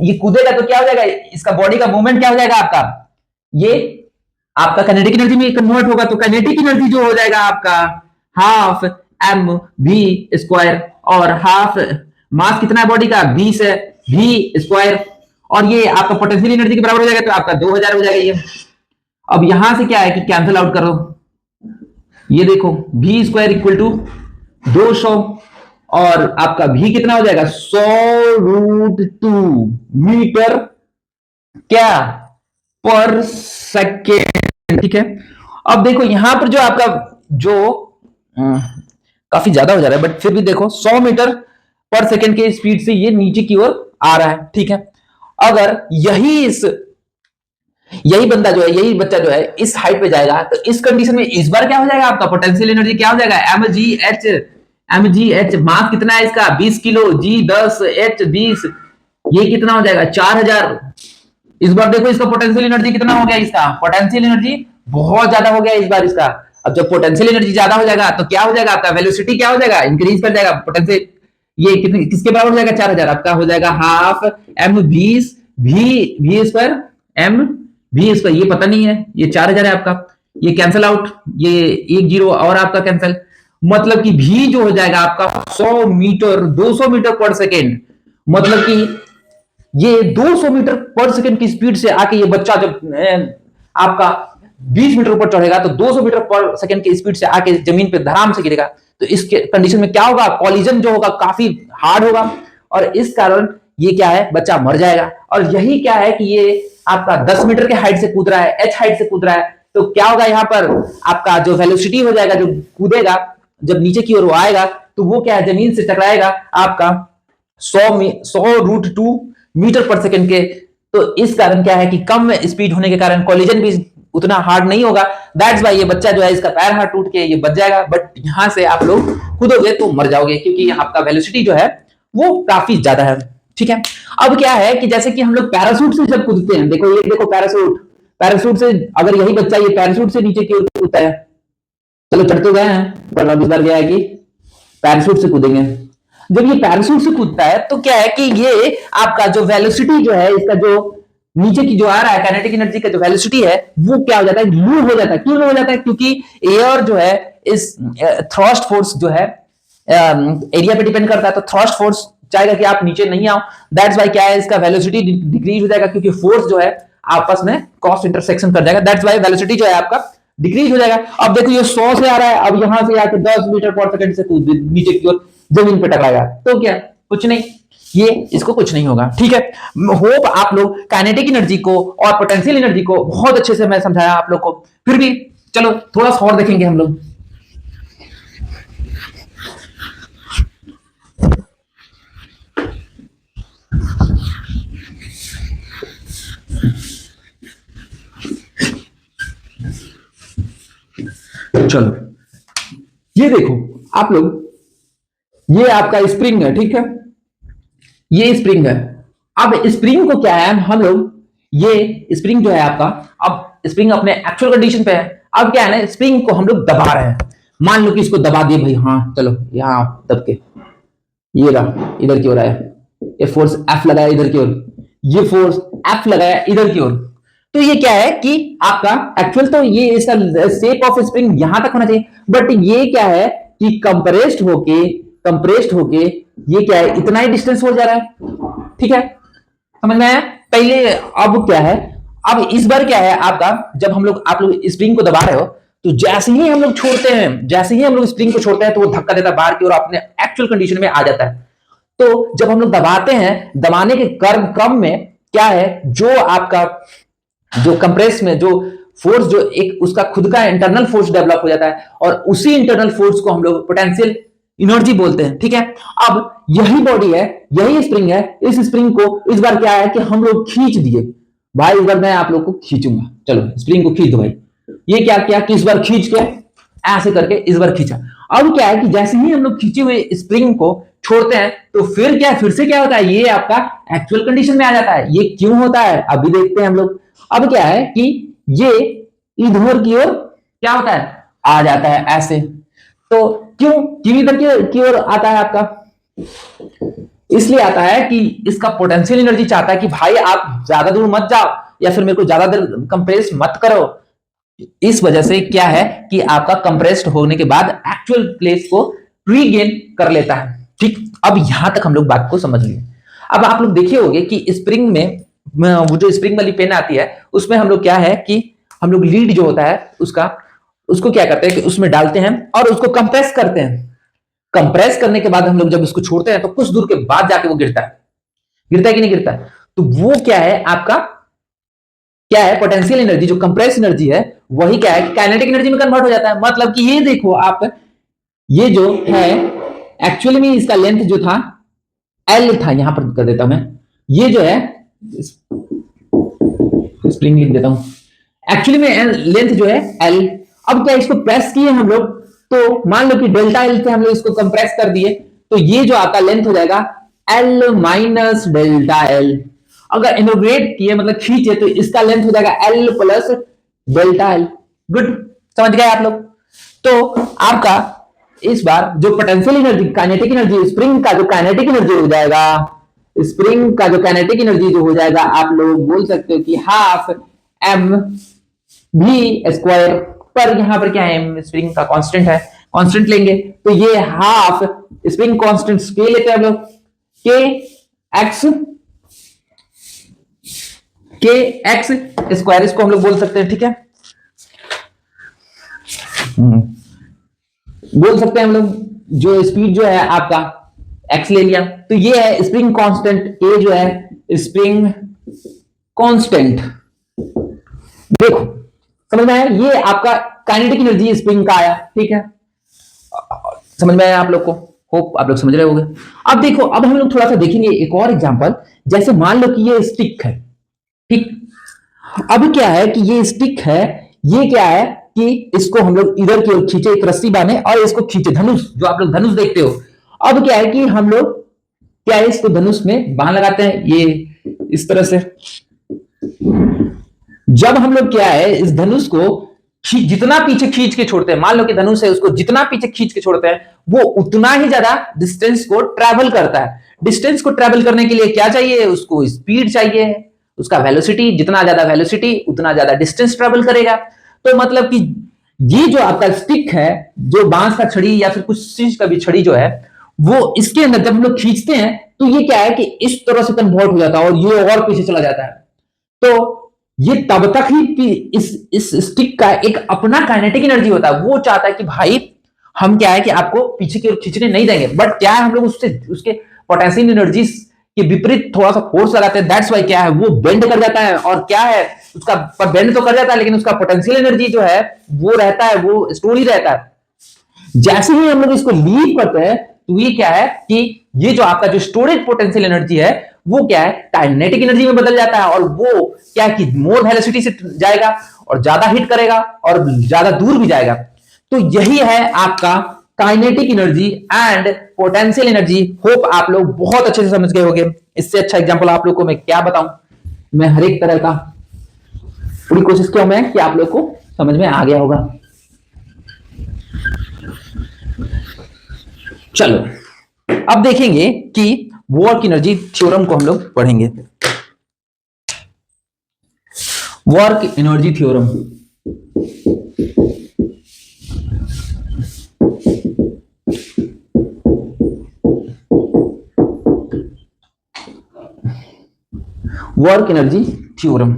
ये कूदेगा तो क्या हो जाएगा, इसका बॉडी का मूवमेंट क्या हो जाएगा आपका, ये आपका काइनेटिक एनर्जी में कन्वर्ट होगा। तो काइनेटिक एनर्जी जो हो जाएगा आपका हाफ एम वी स्क्वायर, और हाफ मास कितना है बॉडी का 20 है, वी स्क्वायर, और ये आपका पोटेंशियल एनर्जी के बराबर हो जाएगा, तो आपका 2000 हो जाएगा ये। अब यहां से क्या है कि कैंसिल आउट करो, ये देखो वी स्क्वायर इक्वल टू 200, और आपका वी कितना हो जाएगा 100√2 मीटर क्या पर सेकेंड, ठीक है। अब देखो यहां पर जो आपका जो काफी ज्यादा हो जा रहा है, बट फिर भी देखो 100 मीटर पर सेकेंड के स्पीड से ये नीचे की ओर आ रहा है, ठीक है। अगर यही बंदा जो है, यही बच्चा जो है इस हाइट पे जाएगा, तो इस कंडीशन में इस बार क्या हो जाएगा, आपका पोटेंशियल एनर्जी क्या हो जाएगा, एम जी एच, मास कितना है इसका 20 किलो, जी 10, एच 20, ये कितना हो जाएगा 4000। इस बार देखो इसका पोटेंशियल एनर्जी कितना हो गया, इसका पोटेंशियल एनर्जी बहुत ज्यादा हो गया इस बार इसका। अब जब पोटेंशियल एनर्जी ज्यादा हो जाएगा तो क्या हो जाएगा, आपका वेलोसिटी क्या हो जाएगा, इंक्रीज कर जाएगा। पोटेंशियल ये कितने किसके बराबर हो जाएगा, 4000, आपका हो जाएगा half m 20 v square m v square, ये पता नहीं है, ये 4000 है आपका, ये कैंसिल आउट, ये एक जीरो और आपका कैंसिल, मतलब कि भी जो हो जाएगा आपका 100 मीटर 200 मीटर पर सेकेंड, मतलब कि ये 200 मीटर पर सेकेंड की स्पीड से आके ये बच्चा जब आपका 20 मीटर ऊपर चढ़ेगा, तो 200 मीटर पर सेकेंड की स्पीड से आके जमीन पे धड़ाम से गिरेगा। तो इसके कंडीशन में क्या होगा, कॉलिजन जो होगा काफी हार्ड होगा, और इस कारण ये क्या है, बच्चा मर जाएगा। और यही क्या है कि ये आपका 10 मीटर के हाइट से कूद रहा है, एच हाइट से कूद रहा है, तो क्या होगा यहाँ पर आपका जो वेलोसिटी हो जाएगा, जो कूदेगा जब नीचे की ओर वो आएगा, तो वो क्या है, जमीन से टकराएगा आपका 100√2 मीटर पर सेकेंड के। तो इस कारण क्या है कि कम स्पीड होने के कारण कॉलिजन भी उतना हार्ड नहीं होगा। दैट्स वाई ये बच्चा जो है इसका पैर हाथ टूट के ये बच जाएगा, बट यहां से आप लोग कूदोगे तो मर जाओगे, क्योंकि आपका वेलोसिटी जो है वो काफी ज्यादा है, ठीक है। अब क्या है कि जैसे कि हम लोग पैरासूट से जब कूदते हैं, देखो ये देखो पैरासूट से अगर यही बच्चा ये पैरासूट से नीचे की ओर कूदता है, चलो चढ़ते गए हैं, पर अब इस बार क्या है कि पैरासूट से कूदेंगे। जब ये पैरासूट से कूदता है तो क्या है कि ये आपका जो वेलोसिटी जो है, इसका जो नीचे की जो आ रहा है काइनेटिक एनर्जी का जो वेलोसिटी है, वो क्या हो जाता है, लो हो जाता है। क्यों लो हो जाता है, क्योंकि एयर जो है इस थ्रस्ट फोर्स जो है एरिया पे डिपेंड करता है, तो थ्रस्ट फोर्स चाहेगा कि आप नीचे नहीं आओ। दैट्स वाई क्या है, इसका वेलोसिटी डिक्रीज हो जाएगा, क्योंकि फोर्स जो है आपस में क्रॉस इंटरसेक्शन कर जाएगा। दैट्स वाई वेलोसिटी जो है आपका डिक्रीज हो जाएगा। अब देखो ये 100 से आ रहा है, अब यहां से आके 10 मीटर पर सेकंड से कूद नीचे की ओर जमीन पे टकराएगा, तो क्या कुछ नहीं, ये इसको कुछ नहीं होगा, ठीक है। होप आप लोग काइनेटिक एनर्जी को और पोटेंशियल एनर्जी को बहुत अच्छे से मैं समझाया आप लोग को। फिर भी चलो थोड़ा सा और देखेंगे हम लोग। चलो ये देखो आप लोग, ये आपका स्प्रिंग है, ठीक है, ये स्प्रिंग है। अब स्प्रिंग को क्या है, हम लोग ये स्प्रिंग जो है आपका, अब स्प्रिंग अपने एक्चुअल कंडीशन पे है। अब क्या है ना, स्प्रिंग को हम लोग दबा रहे हैं। मान लो कि इसको दबा दिए भाई, हाँ चलो यहां दब के, ये रहा इधर की ओर आया, ये फोर्स एफ लगाया इधर की ओर, ये फोर्स एफ लगाया इधर की ओर। तो ये क्या है कि आपका एक्चुअल तो ये इसका शेप ऑफ स्प्रिंग यहां तक होना चाहिए, बट ये क्या है कि कंप्रेस्ड होके ये क्या है, इतना ही डिस्टेंस हो जा रहा है, ठीक है, समझ में आया पहले। अब क्या है, अब इस बार क्या है आपका, जब हम लोग आप लोग स्प्रिंग को दबा रहे हो, तो जैसे ही हम लोग छोड़ते हैं, जैसे ही हम लोग स्प्रिंग को छोड़ते हैं, तो वो धक्का देता है बाहर की ओर, अपने एक्चुअल कंडीशन में आ जाता है। तो जब हम लोग दबाते हैं, दबाने के क्रम में क्या है, जो आपका जो कंप्रेस में जो फोर्स, जो एक उसका खुद का इंटरनल फोर्स डेवलप हो जाता है, और उसी इंटरनल फोर्स को हम लोग पोटेंशियल एनर्जी बोलते हैं, ठीक है। अब यही बॉडी है, यही स्प्रिंग है, इस स्प्रिंग को इस बार क्या है कि हम लोग खींच दिए भाई, इस बार मैं आप लोग को खींचूंगा, चलो स्प्रिंग को खींच दो भाई। ये क्या किया कि इस बार खींच के ऐसे करके इस बार खींचा। अब क्या है कि जैसे ही हम लोग खींचे हुए स्प्रिंग को छोड़ते हैं, तो फिर क्या, फिर से क्या होता है, ये आपका एक्चुअल कंडीशन में आ जाता है। ये क्यों होता है अभी देखते हैं हम लोग। अब क्या है कि ये इधर की ओर क्या होता है, आ जाता है ऐसे। तो क्यों क्यों इधर की ओर आता है आपका, इसलिए आता है कि इसका पोटेंशियल एनर्जी चाहता है कि भाई आप ज्यादा दूर मत जाओ, या फिर मेरे को ज्यादा देर कंप्रेस मत करो। इस वजह से क्या है कि आपका कंप्रेस्ड होने के बाद एक्चुअल प्लेस को रीगेन कर लेता है, ठीक। अब यहां तक हम लोग बात को समझ लिए। अब आप लोग देखे होंगे कि स्प्रिंग में वो जो स्प्रिंग वाली पेन आती है, उसमें हम लोग क्या है कि हम लोग लीड जो होता है उसको क्या करते हैं कि उसमें डालते हैं और उसको कंप्रेस करते हैं। कंप्रेस करने के बाद हम लोग जब उसको छोड़ते हैं, तो कुछ दूर के बाद जाके वो गिरता है कि नहीं गिरता है। तो वो क्या है आपका, क्या है पोटेंशियल एनर्जी, जो कंप्रेस एनर्जी है, वही क्या है काइनेटिक एनर्जी में कन्वर्ट हो जाता है। मतलब कि ये देखो आप, ये जो है एक्चुअली में इसका लेंथ जो था एल था, यहां पर कर देता हूं मैं, ये जो है स्प्रिंग लिख देता हूं, एक्चुअली में लेंथ जो है एल। अब क्या इसको प्रेस किए हम लोग, तो मान लो कि डेल्टा एल से हम लोग इसको कंप्रेस कर दिए, तो ये जो आपका लेंथ हो जाएगा एल माइनस डेल्टा एल। अगर इनोग्रेट किए मतलब खींचे, तो इसका लेंथ हो जाएगा L plus delta L. Good, समझ गए आप लोग। तो आपका इस बार जो potential energy, kinetic energy, spring का जो काइनेटिक एनर्जी हो जाएगा, स्प्रिंग का जो काइनेटिक एनर्जी जो हो जाएगा, आप लोग बोल सकते हो कि हाफ एम वी स्क्वायर। पर यहां पर क्या है, स्प्रिंग का कांस्टेंट है, कांस्टेंट लेंगे, तो ये हाफ स्प्रिंग कांस्टेंट के लेते हैं हम लोग, के एक्स स्क्वायर, इसको हम लोग बोल सकते हैं, ठीक है, बोल सकते हैं हम लोग। जो स्पीड जो है आपका एक्स ले लिया, तो ये है स्प्रिंग कांस्टेंट, ए जो है स्प्रिंग कांस्टेंट। देखो समझ में आया, ये आपका काइनेटिक एनर्जी स्प्रिंग का आया, ठीक है, समझ में आया आप लोग को, होप आप लोग समझ रहे होंगे। अब देखो, अब हम लोग थोड़ा सा देखेंगे एक और एग्जांपल। जैसे मान लो कि ये स्टिक है, ठीक। अब क्या है कि ये स्टिक है, ये क्या है कि इसको हम लोग इधर की ओर खींचे, एक रस्सी बांधे और इसको खींचे, धनुष, जो आप लोग धनुष देखते हो। अब क्या है कि हम लोग क्या है, इसको धनुष में बांध लगाते हैं, ये इस तरह से। जब हम लोग क्या है इस धनुष को जितना पीछे खींच के छोड़ते हैं, मान लो कि धनुष है, उसको जितना पीछे खींच के छोड़ते हैं, वो उतना ही ज्यादा डिस्टेंस को ट्रैवल करता है। डिस्टेंस को ट्रैवल करने के लिए क्या चाहिए, उसको स्पीड चाहिए, उसका वेलोसिटी, जितना ज्यादा वेलोसिटी उतना ज्यादा डिस्टेंस ट्रैवल करेगा। तो मतलब कि ये जो आपका स्टिक है, जो बांस का छड़ी या फिर कुछ चीज का भी छड़ी जो है, वो इसके अंदर जब हम लोग खींचते हैं, तो ये क्या है कि इस तरह से कन्वर्ट हो जाता है और ये और पीछे चला जाता है। तो ये तब तक ही इस स्टिक का एक अपना काइनेटिक एनर्जी होता है, वो चाहता है कि भाई हम क्या है कि आपको पीछे की ओर खींचने नहीं देंगे, बट क्या है हम लोग उसके पोटेंशियल एनर्जी के विपरीत थोड़ा सा फोर्स लगाते हैं। दैट्स वाई क्या है वो बेंड कर जाता है, और क्या है उसका पर बेंड तो कर जाता है, लेकिन उसका पोटेंशियल एनर्जी जो है वो रहता है, वो स्टोर ही रहता है। जैसे ही हम लोग इसको लीव करते हैं, तो ये क्या है कि ये जो आपका जो स्टोरेज पोटेंशियल एनर्जी है, वो क्या है काइनेटिक एनर्जी में बदल जाता है, और वो क्या है कि मोर वेलोसिटी से जाएगा और ज्यादा हिट करेगा और ज्यादा दूर भी जाएगा। तो यही है आपका kinetic energy and potential energy. Hope आप लोग बहुत अच्छे से समझ गए होंगे। इससे अच्छा एग्जांपल आप लोग को मैं क्या बताऊं, मैं हर एक तरह का पूरी कोशिश किया मैं कि आप लोग को समझ में आ गया होगा। चलो अब देखेंगे कि वर्क एनर्जी थ्योरम को हम लोग पढ़ेंगे। Work energy theorem, work energy theorem.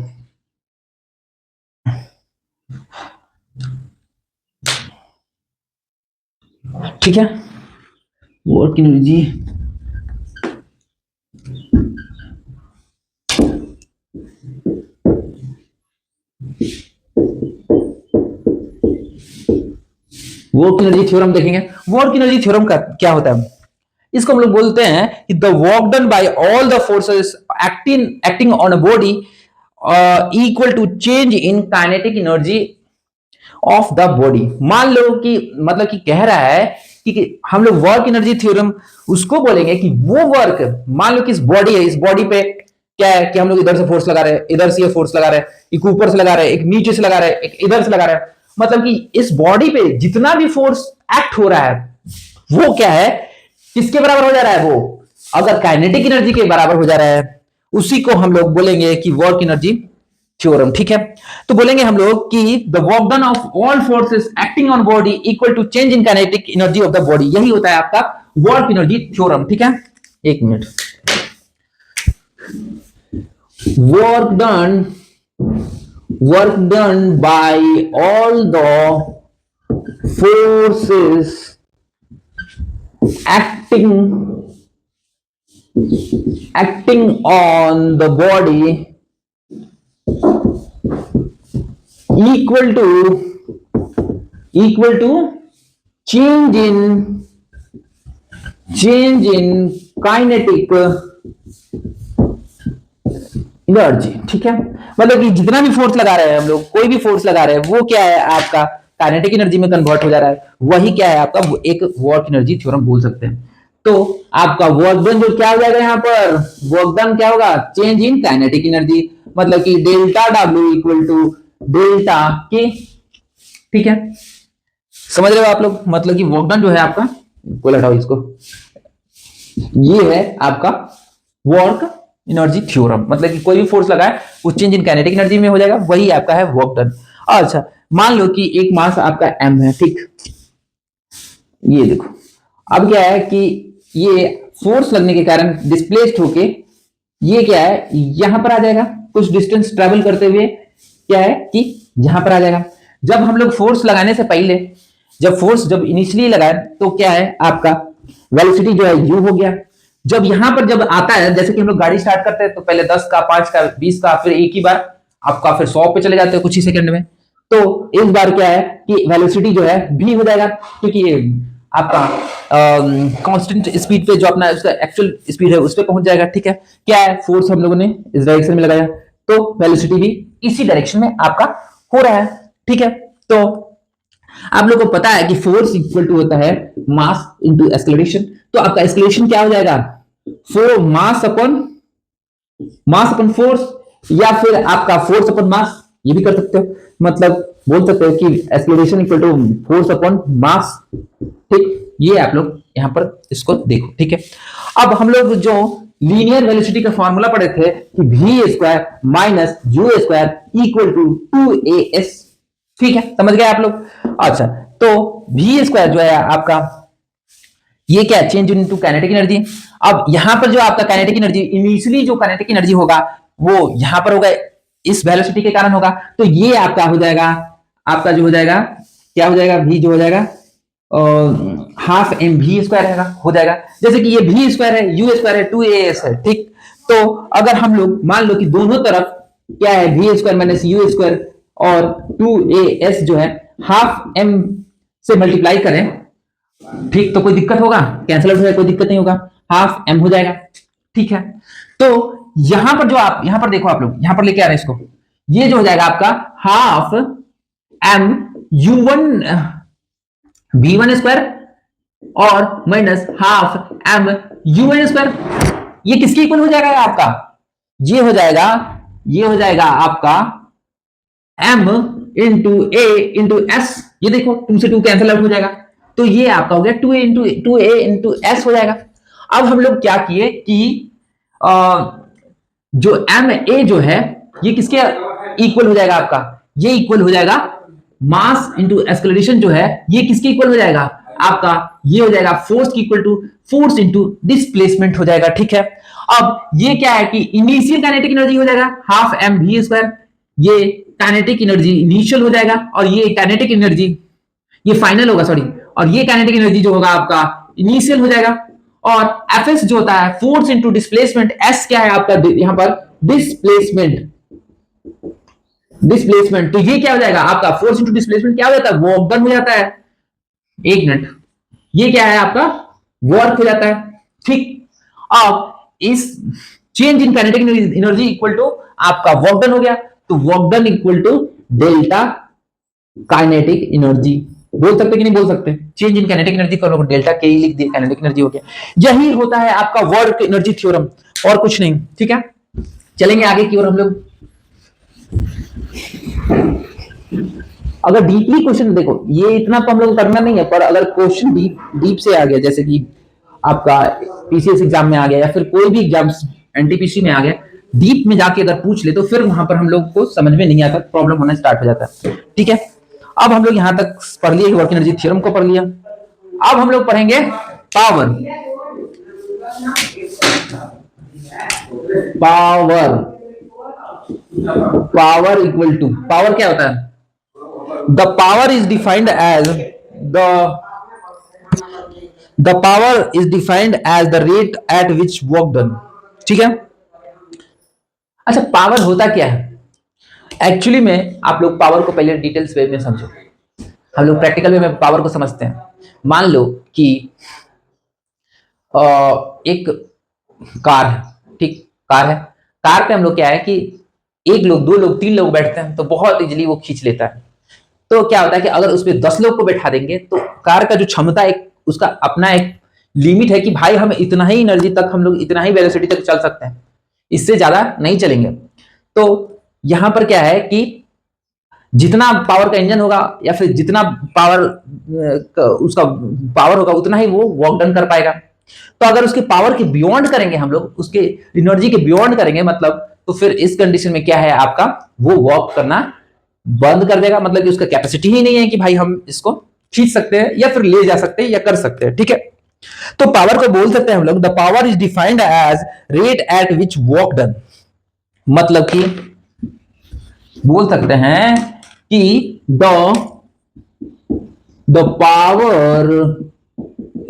ठीक है, work energy work energy theorem देखेंगे। वर्क एनर्जी थ्योरम का क्या होता है, इसको हम लोग बोलते हैं कि the work done by all the forces acting on a body equal to change in kinetic energy of the body. मान लो कि मतलब कि कह रहा है कि हम लोग वर्क एनर्जी थ्योरम उसको बोलेंगे कि वो वर्क, मान लो कि इस बॉडी है, इस बॉडी पे क्या है कि हम लोग इधर से फोर्स लगा रहे हैं, इधर से ये फोर्स लगा रहे हैं, एक ऊपर से लगा रहे हैं, एक नीचे से लगा रहे हैं, एक इधर से लगा रहे हैं। मतलब कि इस बॉडी पे जितना भी फोर्स एक्ट हो रहा है वो क्या है, किसके बराबर हो जा रहा है, वो अगर काइनेटिक एनर्जी के बराबर हो जा रहा है, उसी को हम लोग बोलेंगे कि वर्क एनर्जी थ्योरम। ठीक है, तो बोलेंगे हम लोग कि the work done of all forces acting on body equal to change in kinetic energy of the body, यही होता है आपका वर्क एनर्जी थ्योरम। ठीक है, एक minute. Work done by all the forces acting on the body equal to change in kinetic energy. ठीक है, मतलब कि जितना भी फोर्स लगा रहे हैं हम लोग, कोई भी फोर्स लगा रहे हैं, वो क्या है आपका काइनेटिक एनर्जी में कन्वर्ट हो जा रहा है, वही क्या है आपका एक वर्क एनर्जी थ्योरम बोल सकते हैं। तो आपका वर्क डन जो क्या हो जाएगा यहाँ पर, वर्क डन क्या होगा, चेंज इन काइनेटिक एनर्जी, मतलब कि delta W equal to delta K. ठीक है, समझ रहे हो आप लोग, मतलब कि वर्क डन जो है आपका, कोई हटाओ इसको, ये है आपका वर्क एनर्जी थ्योरम, मतलब कि कोई भी फोर्स लगाए वो चेंज इन काइनेटिक एनर्जी में हो जाएगा, वही आपका है वर्क डन। अच्छा, मान लो कि एक मास आपका m है, ठीक, ये देखो, अब क्या है कि ये फोर्स लगने के कारण डिस्प्लेस्ड होके ये क्या है यहां पर आ जाएगा, कुछ डिस्टेंस ट्रेवल करते हुए क्या है कि यहां पर आ जाएगा। जब हम लोग फोर्स लगाने से पहले, जब इनिशियली लगाए तो क्या है आपका वेलोसिटी जो है u हो गया। जब यहां पर जब आता है, जैसे कि हम लोग गाड़ी स्टार्ट करते हैं तो पहले 10 का, 5 का, 20 का, फिर एक ही बार आपका फिर 100 पे चले जाते हैं कुछ ही सेकंड में। तो इस बार क्या है कि वेलोसिटी जो है v हो जाएगा, क्योंकि आपका कांस्टेंट स्पीड पे जो अपना उसका एक्चुअल स्पीड है उस पे पहुंच जाएगा। ठीक है, क्या है फोर्स हम लोगों ने इस डायरेक्शन में लगाया तो वेलोसिटी भी इसी डायरेक्शन में आपका हो रहा है। ठीक है, तो आप लोगों को पता है कि फोर्स इक्वल टू होता है मास इनटू एक्सेलरेशन। तो आपका एक्सेलरेशन क्या हो जाएगा, फोर मास अपन फोर्स, या फिर आपका फोर्स अपन मास, ये भी कर सकते हो, मतलब बोल सकते हो कि एक्सेलरेशन इक्वल टू फोर्स अपन मास। ठीक, ये आप लोग यहां पर इसको देखो। ठीक है, अब हम लोग जो लीनियर वेलोसिटी का फॉर्मूला पढ़े थे कि v square minus u square equal to 2as। ठीक है, समझ गए आप लोग। अच्छा, तो v स्क्वायर जो है आपका ये क्या चेंज इनटू काइनेटिक एनर्जी। अब यहां पर जो आपका काइनेटिक एनर्जी, इनिशियली जो काइनेटिक एनर्जी होगा वो यहां पर होगा, इस वेलोसिटी के कारण होगा, तो ये आपका हो जाएगा, आपका जो हो जाएगा क्या हो जाएगा, v जो हो जाएगा हाफ एम वी स्क्वायर हो जाएगा। जैसे कि ये वी स्क्वायर है, यू स्क्वायर है, 2as है। ठीक, तो अगर हम लोग मान लो कि दोनों तरफ क्या है v square minus u square और 2as जो है हाफ एम से मल्टीप्लाई करें, ठीक, तो कोई दिक्कत होगा, कैंसिल आउट हो जाएगा, कोई दिक्कत नहीं होगा, हाफ एम हो जाएगा। ठीक है, तो यहां पर जो आप यहां पर देखो, आप लोग यहां पर लेके आ रहे हैं इसको, ये जो हो जाएगा आपका half M u1 v1 square और minus half m un square. ये किसके इक्वल हो जाएगा आपका? ये हो जाएगा आपका m इंटू ए इंटू एस। ये देखो 2 से 2 कैंसिल आउट हो जाएगा, तो ये आपका हो गया 2a इंटू एस हो जाएगा। अब हम लोग क्या किए कि जो एम ए जो है ये किसके इक्वल हो जाएगा आपका? ये इक्वल हो जाएगा मास इंटू एक्सेलरेशन जो है ये किसके इक्वल हो जाएगा आपका? ये हो जाएगा फोर्स की equal to force into displacement हो जाएगा। ठीक है, अब ये क्या है कि इनिशियल काइनेटिक एनर्जी हो जाएगा हाफ एम वी स्क्वायर, ये काइनेटिक एनर्जी इनिशियल हो जाएगा, और ये काइनेटिक एनर्जी ये फाइनल होगा, सॉरी, और ये काइनेटिक एनर्जी जो होगा आपका इनिशियल हो जाएगा। और एफ एस जो होता है फोर्स इंटू डिस्प्लेसमेंट, एस क्या है आपका यहां पर? डिस्प्लेसमेंट। डिस्प्लेसमेंट तो ये क्या हो जाएगा आपका? फोर्स इंटू डिस्प्लेसमेंट क्या हो जाता है? वर्क डन हो जाता है। एक मिनट, ये क्या है आपका? वर्क हो जाता है। ठीक, अब इस change in kinetic energy equal to आपका वर्क डन हो गया, तो work done equal to delta kinetic energy. बोल सकते कि नहीं बोल सकते? चेंज इन काइनेटिक एनर्जी को डेल्टा के ही लिख दिया, काइनेटिक एनर्जी हो गया। यही होता है आपका वर्क एनर्जी थ्योरम, और कुछ नहीं। ठीक है, चलेंगे आगे की ओर हम लोग। अगर डीपली क्वेश्चन देखो, ये इतना तो हम लोग करना नहीं है, पर अगर क्वेश्चन डीप से आ गया, जैसे कि आपका पीसीएस एग्जाम में आ गया या फिर कोई भी एग्जाम एनटीपीसी में आ गया, डीप में जाके अगर पूछ ले तो फिर वहां पर हम लोग को समझ में नहीं आता, प्रॉब्लम होना स्टार्ट हो जाता है। ठीक है, अब हम लोग यहां तक पढ़ लिए, वर्क एनर्जी थ्योरम को पढ़ लिया। अब हम लोग पढ़ेंगे power. Power power equal to, power क्या होता है? The power is defined as the power is defined as the rate at which work done. ठीक है, अच्छा पावर होता क्या है एक्चुअली में? आप लोग पावर को पहले डिटेल्स वे में समझो, हम लोग प्रैक्टिकल वे में पावर को समझते हैं। मान लो कि एक कार है, ठीक, कार है, कार पे हम लोग क्या है कि एक लोग, दो लोग, तीन लोग बैठते हैं तो बहुत इजीली वो खींच लेता है। तो क्या होता है कि अगर उसमें 10 लोग को बैठा देंगे तो कार का जो क्षमता, एक उसका अपना एक लिमिट है कि भाई हम इतना ही एनर्जी तक, हम लोग इतना ही वेलोसिटी तक चल सकते हैं, इससे ज्यादा नहीं चलेंगे। तो यहां पर क्या है कि जितना पावर का इंजन होगा या फिर जितना पावर उसका पावर होगा उतना ही वो वर्क डन कर पाएगा। तो अगर उसके पावर के बियॉन्ड करेंगे हम लोग, उसके एनर्जी के बियॉन्ड करेंगे मतलब, तो फिर इस कंडीशन में क्या है आपका? वो वर्क करना बंद कर देगा, मतलब कि उसका कैपेसिटी ही नहीं है कि भाई हम इसको खींच सकते हैं या फिर ले जा सकते हैं या कर सकते हैं। ठीक है, तो पावर को बोल सकते हैं हम लोग the power is defined as rate at which work done, मतलब कि बोल सकते हैं कि the power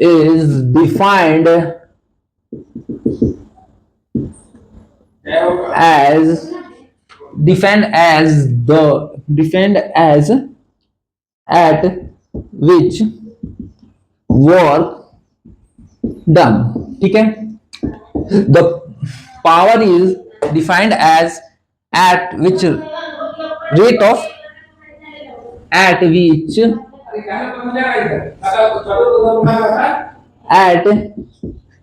is defined as defined as at which work done। ठीक है, the power is defined as at which rate of at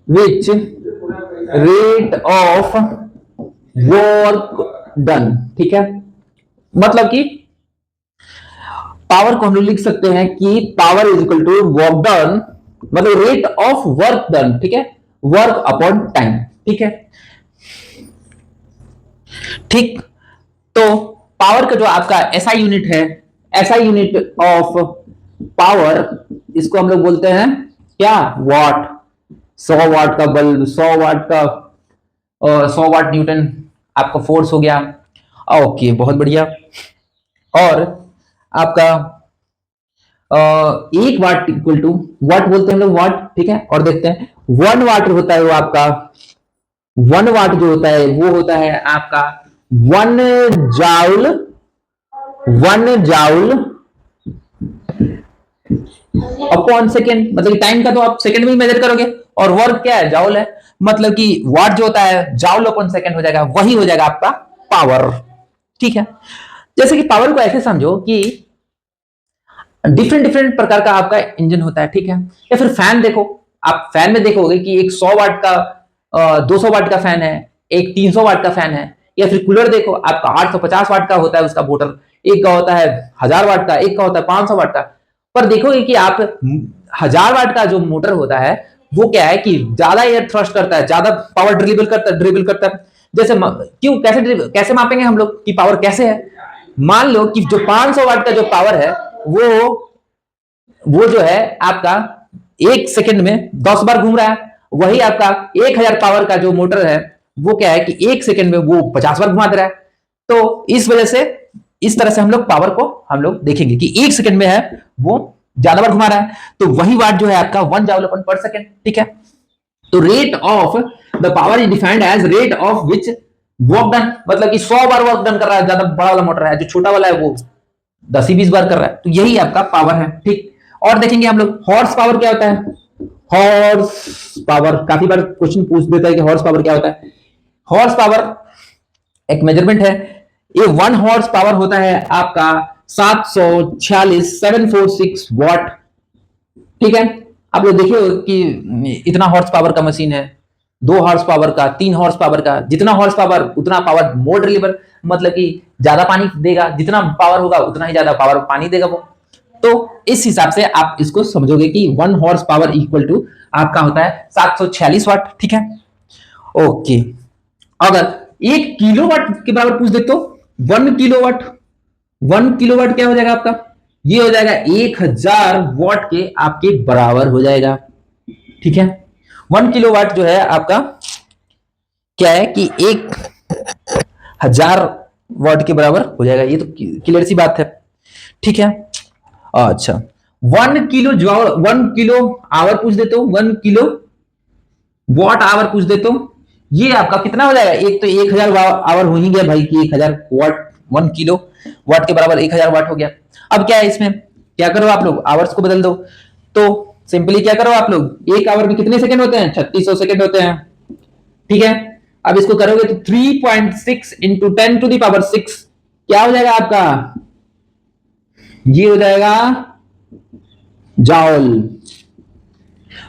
which rate of work done. ठीक है, मतलब कि पावर को हम लोग लिख सकते हैं कि power is equal to work done, मतलब रेट ऑफ वर्क डन। ठीक है, वर्क अपॉन टाइम। ठीक है, ठीक, तो पावर का जो आपका एसआई यूनिट है, एसआई यूनिट ऑफ पावर, इसको हम लोग बोलते हैं क्या? वाट। 100 वाट का बल्ब, 100 वाट का 100 वाट न्यूटन आपका फोर्स हो गया। ओके, बहुत बढ़िया। और आपका 1 वाट इक्वल टू, वाट बोलते हैं हम लोग, वाट। ठीक है, और देखते हैं 1 वाट होता है वो आपका, 1 वाट जो होता है वो होता है आपका 1 जाउल, 1 जाउल अपॉन सेकेंड, मतलब टाइम का तो आप सेकेंड में ही मेजर करोगे, और वर्क क्या है? जाउल है, मतलब कि वाट जो होता है जाउल अपॉन सेकेंड हो जाएगा, वही हो जाएगा आपका पावर। ठीक है, जैसे कि पावर को ऐसे समझो कि डिफरेंट डिफरेंट प्रकार का आपका इंजन होता है, ठीक है। या फिर फैन देखो, आप फैन में देखोगे कि एक 100 वाट का 200 वाट का फैन है, एक 300 वाट का फैन है। या फिर कूलर देखो, आपका 850 वाट का होता है उसका मोटर, एक का होता है 1000 वाट का, एक का होता है 500 वाट का। पर देखोगे कि आप 1000 वाट का जो मोटर होता है वो क्या है कि ज्यादा एयर थ्रस्ट करता है, ज्यादा पावर ड्रिबल करता है। जैसे क्यों, कैसे मापेंगे हम लोग कि पावर कैसे है। मान लो कि जो 500 वाट का जो पावर है वो जो है आपका 1 सेकंड में 10 बार घूम रहा है। वही आपका 1000 पावर का जो मोटर है वो क्या है कि 1 सेकंड में वो 50 बार घुमा दे रहा है। तो इस वजह से इस तरह से हम लोग पावर को हम लोग देखेंगे कि 1 सेकंड में है वो ज्यादा बार घुमा रहा है, तो वही वाट जो है आपका 1 जूल पर सेकंड, ठीक है। तो rate of the power is defined as rate of which work done, मतलब कि 100 बार वर्क डन कर रहा है ज्यादा बड़ा वाला मोटर है, जो छोटा वाला है वो 10 ही 20 बार कर रहा है। तो यही आपका पावर है, ठीक। और देखेंगे हम लोग हॉर्स पावर क्या होता है। हॉर्स पावर काफी बार क्वेश्चन पूछ देता है कि हॉर्स पावर क्या होता है। हॉर्स पावर एक मेजरमेंट है। ये 1 हॉर्स पावर होता है आपका 746 वॉट, ठीक है। आप लोग देखिए कि इतना हॉर्स पावर का मशीन है, 2 हॉर्स पावर का, 3 हॉर्स पावर का, जितना हॉर्स पावर उतना पावर मोर डिलीवर, मतलब कि ज्यादा पानी देगा, जितना पावर होगा उतना ही ज्यादा पावर पानी देगा वो। तो इस हिसाब से आप इसको समझोगे कि 1 हॉर्स पावर इक्वल टू आपका होता है 746 वाट, ठीक है। ओके, अगर 1 किलोवाट के बराबर पूछ दे तो 1 किलोवाट, 1 किलोवाट क्या हो जाएगा आपका, ये हो जाएगा 1000 वॉट के आपके बराबर हो जाएगा, ठीक है। 1 किलोवाट जो है आपका क्या है कि 1000 वॉट के बराबर हो जाएगा, ये तो क्लियर सी बात है, ठीक है। अच्छा, 1 किलो आवर पूछ देते हो, 1 किलो वॉट आवर पूछ देते हो, ये आपका कितना हो जाएगा, एक तो 1000 आवर हो ही गया भाई कि 1000 वॉट, 1 किलो वॉट के बराबर 1000 वाट हो गया। अब क्या है इसमें, क्या करो आप लोग आवर्स को बदल दो, तो सिंपली क्या करो आप लोग, एक आवर में कितने सेकंड होते हैं, 3600 सेकंड होते हैं, ठीक है। अब इसको करोगे तो 3.6 इंटू 10 टू द पावर 6 क्या हो जाएगा आपका, ये हो जाएगा जॉल।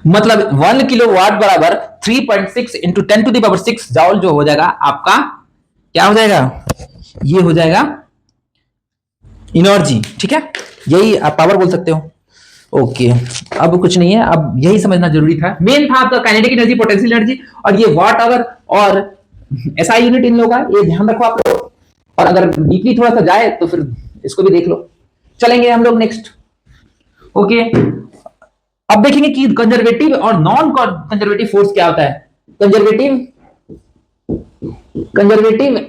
मतलब 1 किलो वाट बराबर 3.6 into 10 to the power 6 joule जो हो जाएगा आपका, क्या हो जाएगा, ये हो जाएगा एनर्जी, ठीक है। यही आप पावर बोल सकते हो। ओके, अब कुछ नहीं है, अब यही समझना जरूरी था, मेन था आपका काइनेटिक एनर्जी, पोटेंशियल एनर्जी, और ये वाट आवर और एसआई यूनिट इन लोगों का, ये ध्यान रखो आप लोग। और अगर डीपली थोड़ा सा जाए तो फिर इसको भी देख लो। चलेंगे हम लोग नेक्स्ट। ओके, अब देखेंगे कि कंजर्वेटिव और नॉन कंजर्वेटिव फोर्स क्या होता है। कंजर्वेटिव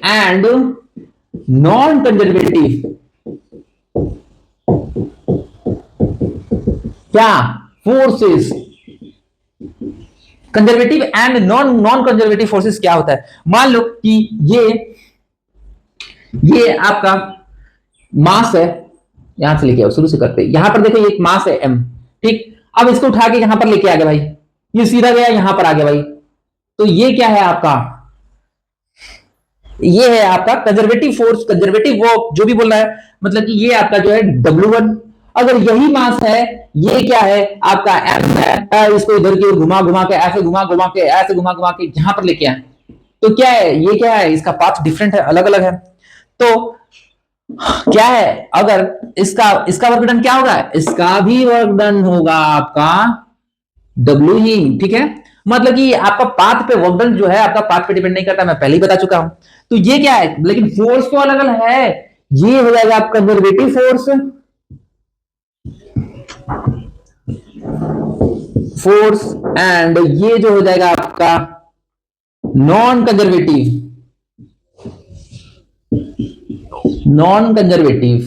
एंड नॉन कंजर्वेटिव क्या forces, conservative and non conservative forces क्या होता है। मान लो कि ये आपका मास है, यहां से लेके आओ, शुरू से करते हैं, यहां पर देखो ये एक मास है m, ठीक। अब इसको उठा के यहां पर लेके आ गया भाई, ये सीधा गया यहां पर आ गया भाई, तो ये क्या है आपका, ये है आपका कंजर्वेटिव फोर्स, कंजर्वेटिव वो जो भी बोल रहा है, मतलब कि ये आपका जो है W1। अगर यही मास है, ये क्या है आपका m है, इसको इधर की ओर घुमा घुमा के ऐसे घुमा घुमा के ऐसे घुमा घुमा के यहां पर लेके आए, तो क्या है, ये क्या है, इसका पाथ डिफरेंट है, अलग अलग है। तो क्या है, अगर इसका वर्क डन क्या होगा, इसका भी वर्क डन होगा आपका W ही, ठीक है। मतलब कि आपका पाथ पे वर्क डन जो है आपका पाथ पे डिपेंड नहीं करता, मैं पहले ही बता चुका हूं। तो ये क्या है, लेकिन फोर्स तो अलग अलग है, ये हो जाएगा आपका कंजर्वेटिव फोर्स एंड ये जो हो जाएगा आपका नॉन कंजर्वेटिव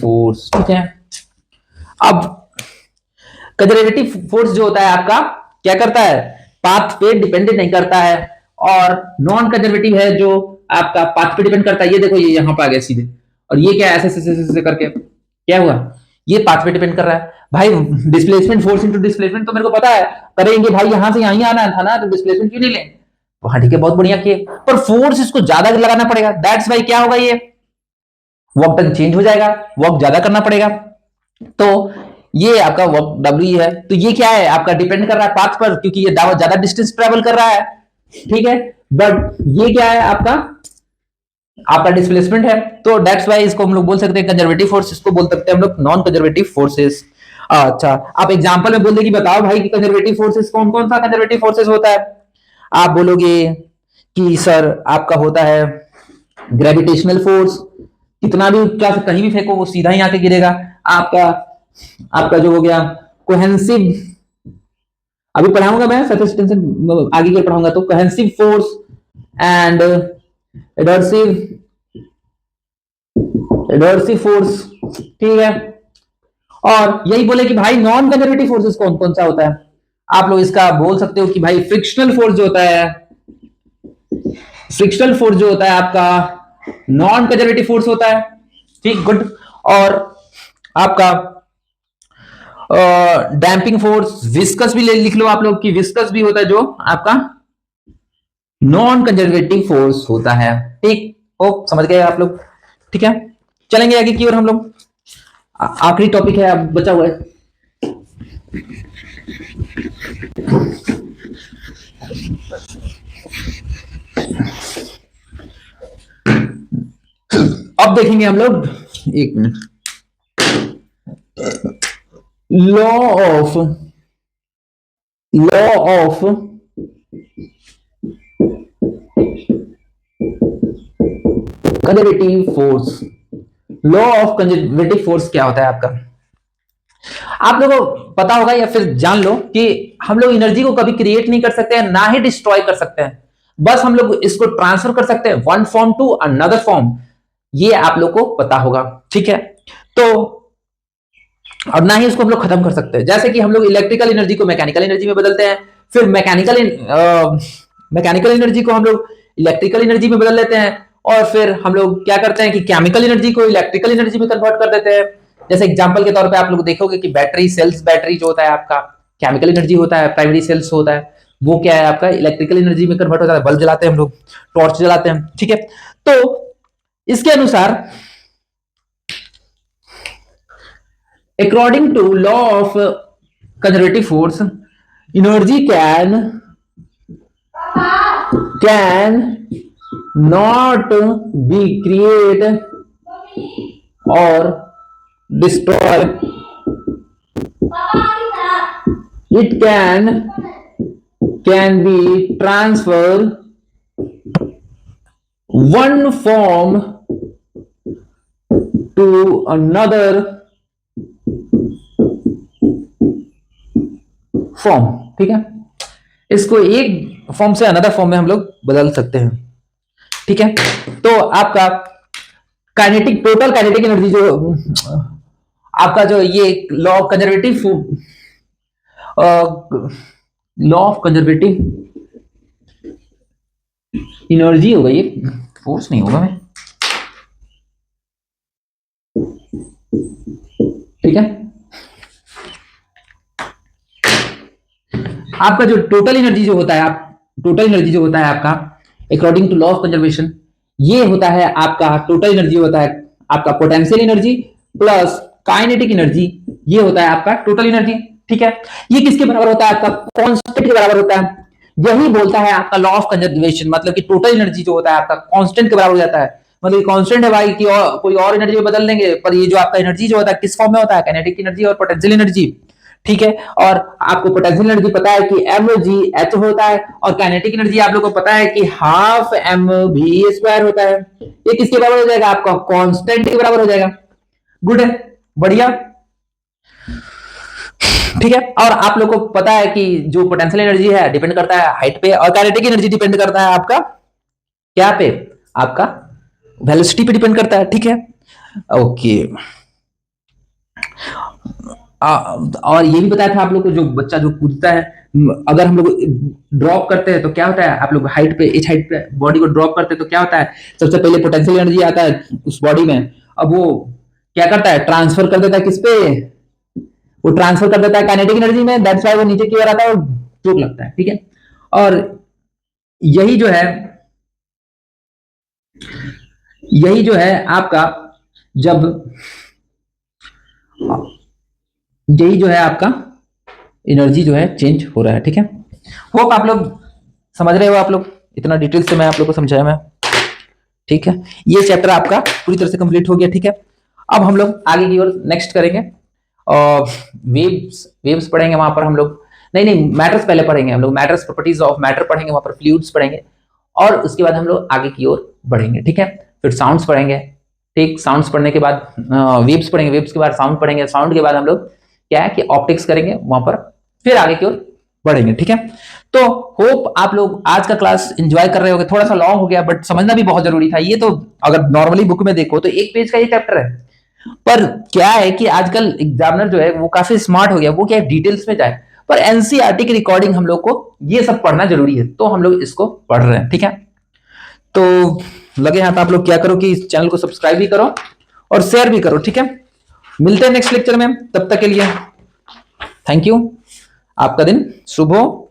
फोर्स, ठीक है। अब कंजर्वेटिव फोर्स जो होता है आपका क्या करता है, पाथ पे डिपेंडेंट नहीं करता है, और नॉन कंजर्वेटिव है जो आपका पाथ पे डिपेंड करता है। ये देखो ये यहां पे आ गया सीधे, और ये क्या ऐसे करके क्या हुआ, ये पाथ पे डिपेंड कर रहा है भाई। डिस्प्लेसमेंट फोर्स इनटू डिस्प्लेसमेंट तो मेरे को पता है, करेंगे भाई, यहां से यहीं आना था ना, तो डिस्प्लेसमेंट क्यों नहीं ले, वहां ठीक है, बहुत बढ़िया किए, पर फोर्स इसको ज्यादा लगाना पड़ेगा, दैट्स वाई क्या होगा, ये वर्क डन चेंज हो जाएगा, वर्क ज्यादा करना पड़ेगा। तो ये आपका वर्क W है। तो ये क्या है आपका, डिपेंड कर रहा है पाथ पर, क्योंकि ये ज्यादा डिस्टेंस ट्रेवल कर रहा है, ठीक है। बट ये क्या है आपका, आपका डिस्प्लेसमेंट है। तो दैट्स वाई इसको हम लोग बोल सकते हैं कंजर्वेटिव फोर्स, इसको बोल सकते हैं हम लोग नॉन कंजर्वेटिव फोर्सेस। अच्छा, आप एग्जांपल में बोल दे कि बताओ भाई कि कंजर्वेटिव फोर्सेस कौन कौन सा कंजर्वेटिव फोर्सेस होता है। आप बोलोगे कि सर आपका होता है ग्रेविटेशनल फोर्स, कितना भी ऊंचा से कहीं भी फेंको वो सीधा ही आके गिरेगा। आपका आपका जो हो गया कोहेंसिव, अभी पढ़ाऊंगा मैं सरफेस टेंशन आगे के पढ़ाऊंगा, तो कोहेंसिव फोर्स एंड एडर्सिव एडर्सिव फोर्स, ठीक है। और यही बोले कि भाई नॉन कंजर्वेटिव फोर्सेस कौन कौन सा होता है। आप लोग इसका बोल सकते हो कि भाई फ्रिक्शनल फोर्स जो होता है, फ्रिक्शनल फोर्स जो होता है आपका नॉन कंजर्वेटिव फोर्स होता है, ठीक, गुड। और आपका डैम्पिंग फोर्स, विस्कस भी लिख लो आप लोग कि विस्कस भी होता है जो आपका नॉन कंजर्वेटिव फोर्स होता है, ठीक। ओ समझ गए आप लोग, ठीक है। चलेंगे आगे की ओर हम लोग, आखिरी टॉपिक है अब बचा हुआ है। अब देखेंगे हम लोग, एक minute, law of conservative force. Law of conservative force क्या होता है आपका, आप लोगों को पता होगा या फिर जान लो कि हम लोग एनर्जी को कभी क्रिएट नहीं कर सकते हैं, ना ही डिस्ट्रॉय कर सकते हैं, बस हम लोग इसको ट्रांसफर कर सकते हैं one form to another form. ये आप लोग को पता होगा, ठीक है। तो और ना ही उसको हम लोग खत्म कर सकते हैं, जैसे कि हम लोग इलेक्ट्रिकल एनर्जी को मैकेनिकल एनर्जी में बदलते हैं, फिर मैकेनिकल एनर्जी को हम लोग इलेक्ट्रिकल एनर्जी में बदल लेते हैं, और फिर हम लोग क्या करते हैं कि केमिकल एनर्जी को इलेक्ट्रिकल एनर्जी में कन्वर्ट कर देते हैं। जैसे एग्जांपल के तौर पे आप लोग देखोगे कि बैटरी सेल्स, बैटरी जो होता है आपका केमिकल एनर्जी होता है, प्राइमरी सेल्स होता है वो क्या है आपका इलेक्ट्रिकल एनर्जी में कन्वर्ट होता है। बल्ब जलाते हैं हम लोग, टॉर्च जलाते हैं, ठीक है। तो इसके अनुसार according to law of conservative force, energy can not be created or destroyed. It can be transferred one form to another form, ठीक है। इसको एक फॉर्म से अनदर फॉर्म में हम लोग बदल सकते हैं, ठीक है। तो आपका काइनेटिक, टोटल काइनेटिक एनर्जी जो आपका जो ये law of conservative, law of conservative energy होगा, ये फोर्स नहीं होगा मैं, ठीक है। आपका जो टोटल एनर्जी जो होता है, आप टोटल एनर्जी जो होता है आपका according to law of conservation, ये होता है आपका टोटल एनर्जी होता है आपका potential energy plus kinetic energy, ये होता है आपका टोटल एनर्जी, ठीक है। ये किसके बराबर होता है आपका कांस्टेंट के बराबर होता है। यही बोलता है आपका लॉ ऑफ कंजर्वेशन, मतलब कि टोटल एनर्जी जो होता है आपका कांस्टेंट के बराबर हो जाता है। मतलब कांस्टेंट है भाई कि और कोई और एनर्जी में बदल देंगे, पर ये जो आपका एनर्जी जो होता है किस फॉर्म में होता है, काइनेटिक एनर्जी और पोटेंशियल एनर्जी, ठीक है। और आपको पोटेंशियल एनर्जी पता है कि एम जी एच होता है, और काइनेटिक एनर्जी आप लोगों को पता है कि हाफ एम भी स्क्वायर होता है। ये किसके बराबर हो जाएगा आपका कांस्टेंट के बराबर हो जाएगा, गुड है, बढ़िया, ठीक है। और आप लोग को पता है कि जो पोटेंशियल एनर्जी है डिपेंड करता है हाइट पे, और काइनेटिक एनर्जी डिपेंड करता है आपका क्या पे, आपका वेलोसिटी पे डिपेंड करता है, ठीक है, ओके। और ये भी बताया था आप लोग को, जो बच्चा जो कूदता है, अगर हम लोग ड्रॉप करते हैं तो क्या होता है, आप लोग हाइट पे, इस हाइट पे बॉडी को ड्रॉप करते हैं तो क्या होता है, सबसे पहले पोटेंशियल एनर्जी आता है उस बॉडी में, अब वो क्या करता है, ट्रांसफर कर देता है किस पे, वो ट्रांसफर कर देता है काइनेटिक एनर्जी में, दैट्स व्हाई वो नीचे की ओर आता है और चोट लगता है, ठीक है। और यही जो है, यही जो है आपका, जब यही जो है आपका एनर्जी जो है चेंज हो रहा है। ठीक है, होप आप लोग समझ रहे हो। आप लोग इतना डिटेल से मैं आप लोग को समझाया मैं। ठीक है, ये चैप्टर आपका पूरी तरह से कंप्लीट हो गया। ठीक है, अब हम लोग आगे की ओर नेक्स्ट करेंगे और वेव्स वेव्स पढ़ेंगे। वहां पर हम लोग नहीं मैटर्स पहले पढ़ेंगे। हम लोग मैटर्स, प्रॉपर्टीज ऑफ मैटर पढ़ेंगे, वहां पर फ्लूइड्स पढ़ेंगे और उसके बाद हम लोग आगे की ओर बढ़ेंगे। ठीक है, फिर साउंड्स पढ़ेंगे। ठीक, साउंड्स पढ़ने के बाद वेव्स पढ़ेंगे, वेव्स के बाद साउंड पढ़ेंगे, साउंड के बाद हम लोग क्या है कि ऑप्टिक्स करेंगे वहां पर, फिर आगे की ओर बढ़ेंगे। ठीक है, तो होप आप लोग आज का क्लास एंजॉय कर रहे होंगे। थोड़ा सा लॉन्ग हो गया बट समझना भी बहुत जरूरी था। ये तो अगर नॉर्मली बुक में देखो तो एक पेज का ये चैप्टर है, पर क्या है कि आजकल एग्जामिनर जो है वो काफी स्मार्ट हो गया, वो क्या है डिटेल्स में जाए, पर एनसीईआरटी की रिकॉर्डिंग हम लोग को ये सब पढ़ना जरूरी है, तो हम लोग इसको पढ़ रहे हैं। ठीक है, तो लगे हाथ आप लोग क्या करो कि इस चैनल को सब्सक्राइब भी करो और शेयर भी करो। ठीक है, मिलते हैं नेक्स्ट लेक्चर में, तब तक के लिए थैंक यू। आपका दिन शुभ हो।